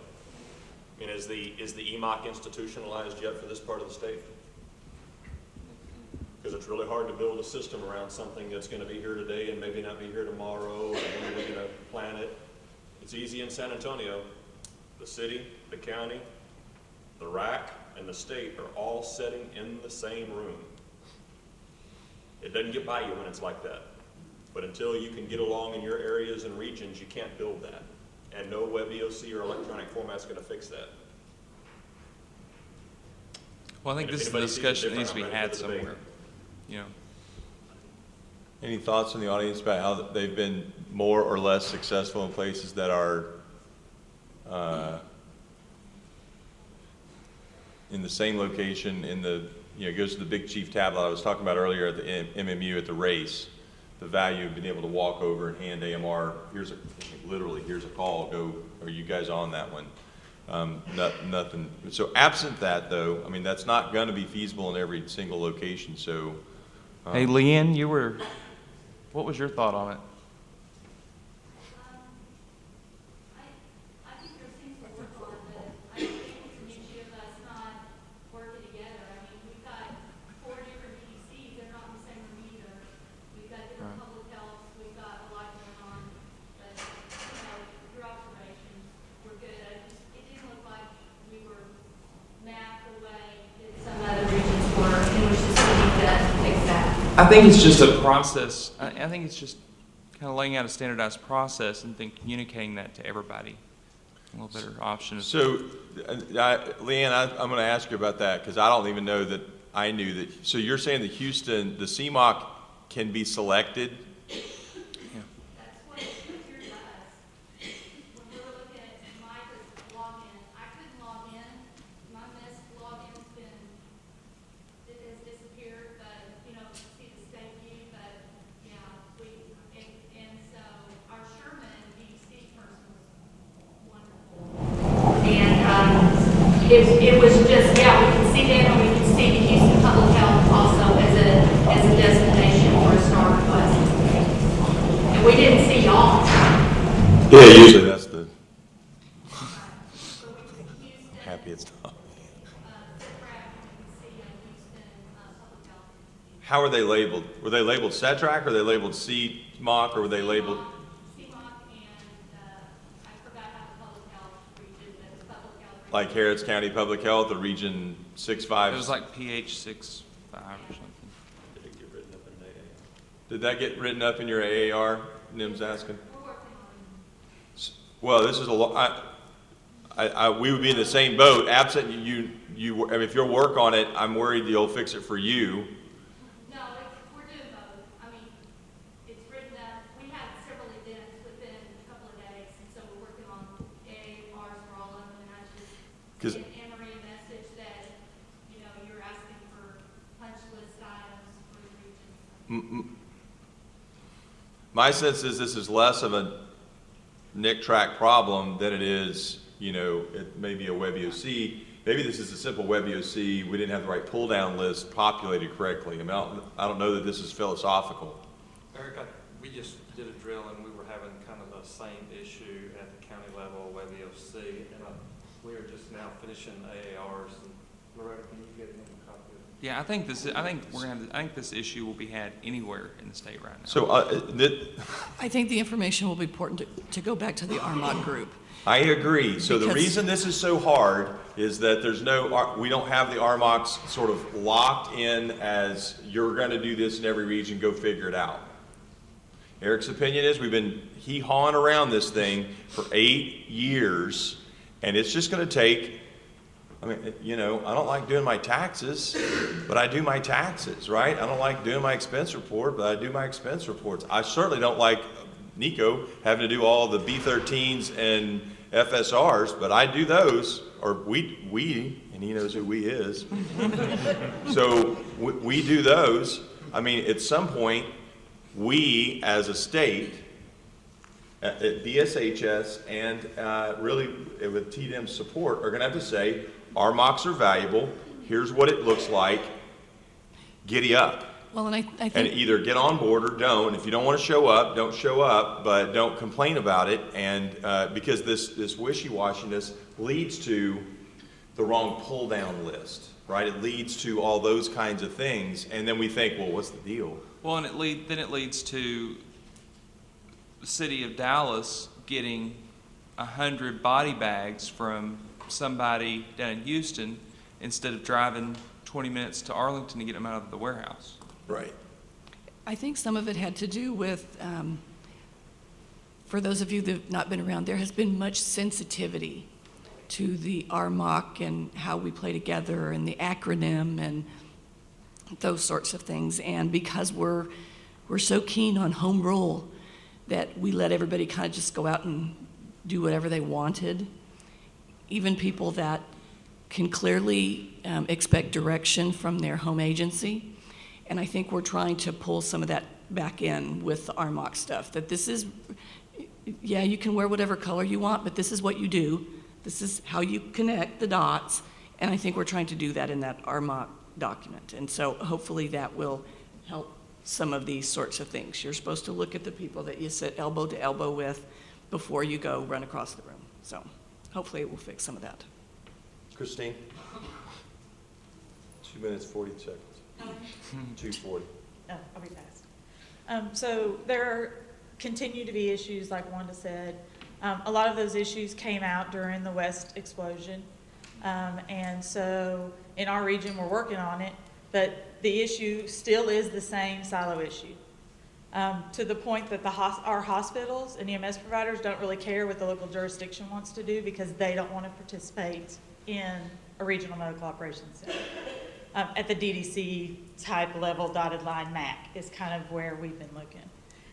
I mean, is the EMOC institutionalized yet for this part of the state? Because it's really hard to build a system around something that's going to be here today and maybe not be here tomorrow, and when are we going to plan it? It's easy in San Antonio. The city, the county, the RAC, and the state are all sitting in the same room. It doesn't get by you when it's like that. But until you can get along in your areas and regions, you can't build that. And no web EOC or electronic format's going to fix that. Well, I think this is a discussion that needs to be had somewhere. You know. Any thoughts from the audience about how they've been more or less successful in places that are in the same location it goes to the Big Chief tablet I was talking about earlier at the MMU at the race, the value of being able to walk over and hand AMR, here's a call, are you guys on that one? Nothing. So absent that though, I mean, that's not going to be feasible in every single location, so. Hey, Leanne, what was your thought on it? I think there's things to work on, but I don't think it's an issue of us not working together. I mean, we've got 4 different DCs, they're not in the same room either. We've got different public health, we've got a lot going on, but, your observations were good. It didn't look like we were mapped the way that some other regions were, and we're just going to need to fix that. I think it's just a process. I think it's just kind of laying out a standardized process and then communicating that to everybody. A little better option. So, Leanne, I'm going to ask you about that because I don't even know that I knew that. So you're saying that Houston, the CMOC can be selected? Yeah. That's what Secure does. When we were looking at Micah's login, I couldn't log in. My missed login's it has disappeared, but, see the state view, but, and so our Sherman DC person was wonderful. And, it was just, we can see that, and we can see the Houston Public Health also as a destination for a STAR request. And we didn't see y'all. Yeah, usually that's the happiest time. How are they labeled? Were they labeled SETRAC, or were they labeled CMOC, or were they labeled? CMOC and I forgot how the public health region, the public health region. Like Harris County Public Health or Region 6-5? It was like PH 6-5 or something. Did it get written up in AA? Did that get written up in your AAR? Nim's asking. We're working on it. Well, this is we would be in the same boat. Absent if you'll work on it, I'm worried you'll fix it for you. No, we're doing both. I mean, it's written up. We had several events within a couple of days, and so we're working on AARs for all of them. And I just sent Anne-Marie a message that, you're asking for punch lists My sense is this is less of a NIC track problem than it is, you know, it may be a WebEOC. Maybe this is a simple WebEOC. We didn't have the right pull-down list populated correctly. I mean, I don't know that this is philosophical. Eric, we just did a drill and we were having kind of the same issue at the county level, WebEOC, and we are just now finishing AARs. And Loretta, can you get me a copy of it? Yeah, I think this issue will be had anywhere in the state right now. So I think the information will be important to go back to the RMOC group. I agree. So the Because- reason this is so hard is that we don't have the RMOCs sort of locked in as you're going to do this in every region, go figure it out. Eric's opinion is we've been hee-hawing around this thing for 8 years, and it's just going to take, I mean, you know, I don't like doing my taxes, but I do my taxes, right? I don't like doing my expense report, but I do my expense reports. I certainly don't like Nico having to do all the B13s and FSRs, but I do those, or we, and he knows who we is. So we do those. I mean, at some point, we as a state, at BSHS and really with TDM's support, are going to have to say, our mocks are valuable, here's what it looks like, giddy up. Well, and I think... And either get on board or don't. If you don't want to show up, don't show up, but don't complain about it. And because this wishy-washiness leads to the wrong pull-down list, right? It leads to all those kinds of things. And then we think, well, what's the deal? Well, and then it leads to the city of Dallas getting 100 body bags from somebody down in Houston instead of driving 20 minutes to Arlington to get them out of the warehouse. Right. I think some of it had to do with, for those of you that have not been around, there has been much sensitivity to the RMOC and how we play together and the acronym and those sorts of things. And because we're so keen on home rule that we let everybody kind of just go out and do whatever they wanted, even people that can clearly expect direction from their home agency. And I think we're trying to pull some of that back in with the RMOC stuff, that this is, yeah, you can wear whatever color you want, but this is what you do. This is how you connect the dots. And I think we're trying to do that in that RMOC document. And so hopefully that will help some of these sorts of things. You're supposed to look at the people that you sit elbow to elbow with before you go run across the room. So hopefully it will fix some of that. Christine? 2 minutes, 40 seconds. 2:40. Oh, I'll be fast. So there continue to be issues, like Wanda said. A lot of those issues came out during the West explosion. And so in our region, we're working on it, but the issue still is the same silo issue. To the point that our hospitals and EMS providers don't really care what the local jurisdiction wants to do because they don't want to participate in a regional medical operations center. At the DDC type level, dotted line MAC is kind of where we've been looking.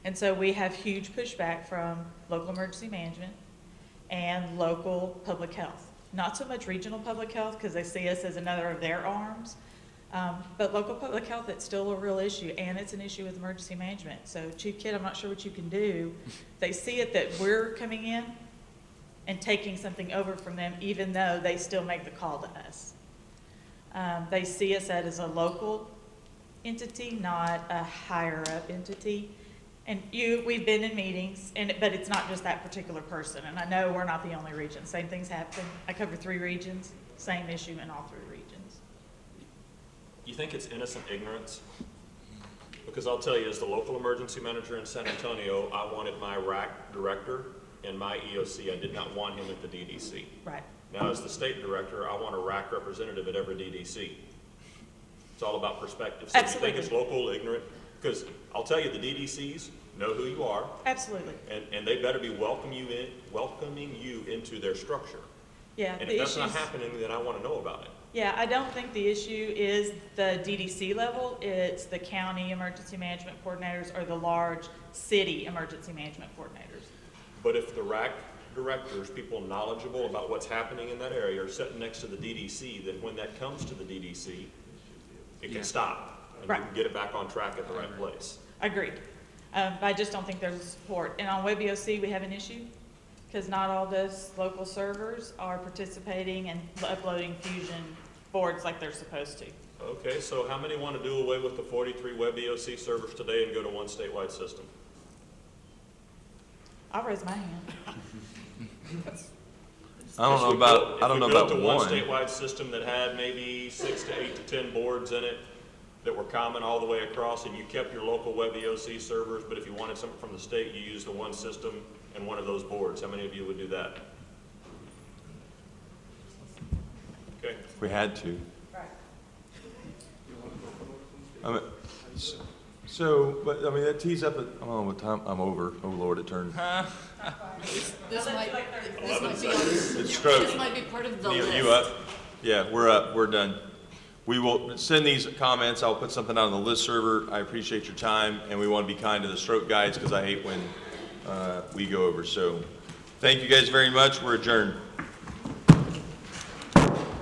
And so we have huge pushback from local emergency management and local public health. Not so much regional public health because they see us as another of their arms, but local public health, it's still a real issue, and it's an issue with emergency management. So Chief Kidd, I'm not sure what you can do. They see it that we're coming in and taking something over from them, even though they still make the call to us. They see us as a local entity, not a higher up entity. And we've been in meetings, but it's not just that particular person. And I know we're not the only region. Same things happen. I cover 3 regions, same issue in all 3 regions. You think it's innocent ignorance? Because I'll tell you, as the local emergency manager in San Antonio, I wanted my RAC director and my EOC. I did not want him at the DDC. Right. Now, as the state director, I want a RAC representative at every DDC. It's all about perspective. So Absolutely. you think it's local ignorant? Because I'll tell you, the DDCs know who you are. Absolutely. And they better be welcoming you into their structure. Yeah. And if that's not happening, then I want to know about it. Yeah, I don't think the issue is the DDC level. It's the county emergency management coordinators or the large city emergency management coordinators. But if the RAC directors, people knowledgeable about what's happening in that area, are sitting next to the DDC, then when that comes to the DDC, it can stop. and Right. you can get it back on track at the right place. Agreed. But I just don't think there's support. And on WebEOC, we have an issue because not all those local servers are participating and uploading Fusion boards like they're supposed to. Okay, so how many want to do away with the 43 WebEOC servers today and go to one statewide system? I'll raise my hand. I don't know about, I don't know about If we built one. a statewide system that had maybe 6 to 8 to 10 boards in it that were common all the way across, and you kept your local WebEOC servers, but if you wanted something from the state, you used the one system and one of those boards, how many of you would do that? Okay. If we had to. I mean, so, but, I mean, that tees up, I don't know what time, I'm over. Oh, Lord, it turned. This might be, It's stroke. this might be part of the Neil, list. you up? Yeah, we're up, we're done. We will send these comments, I'll put something out on the list server. I appreciate your time, and we want to be kind to the stroke guides because I hate when we go over. So, thank you guys very much, we're adjourned.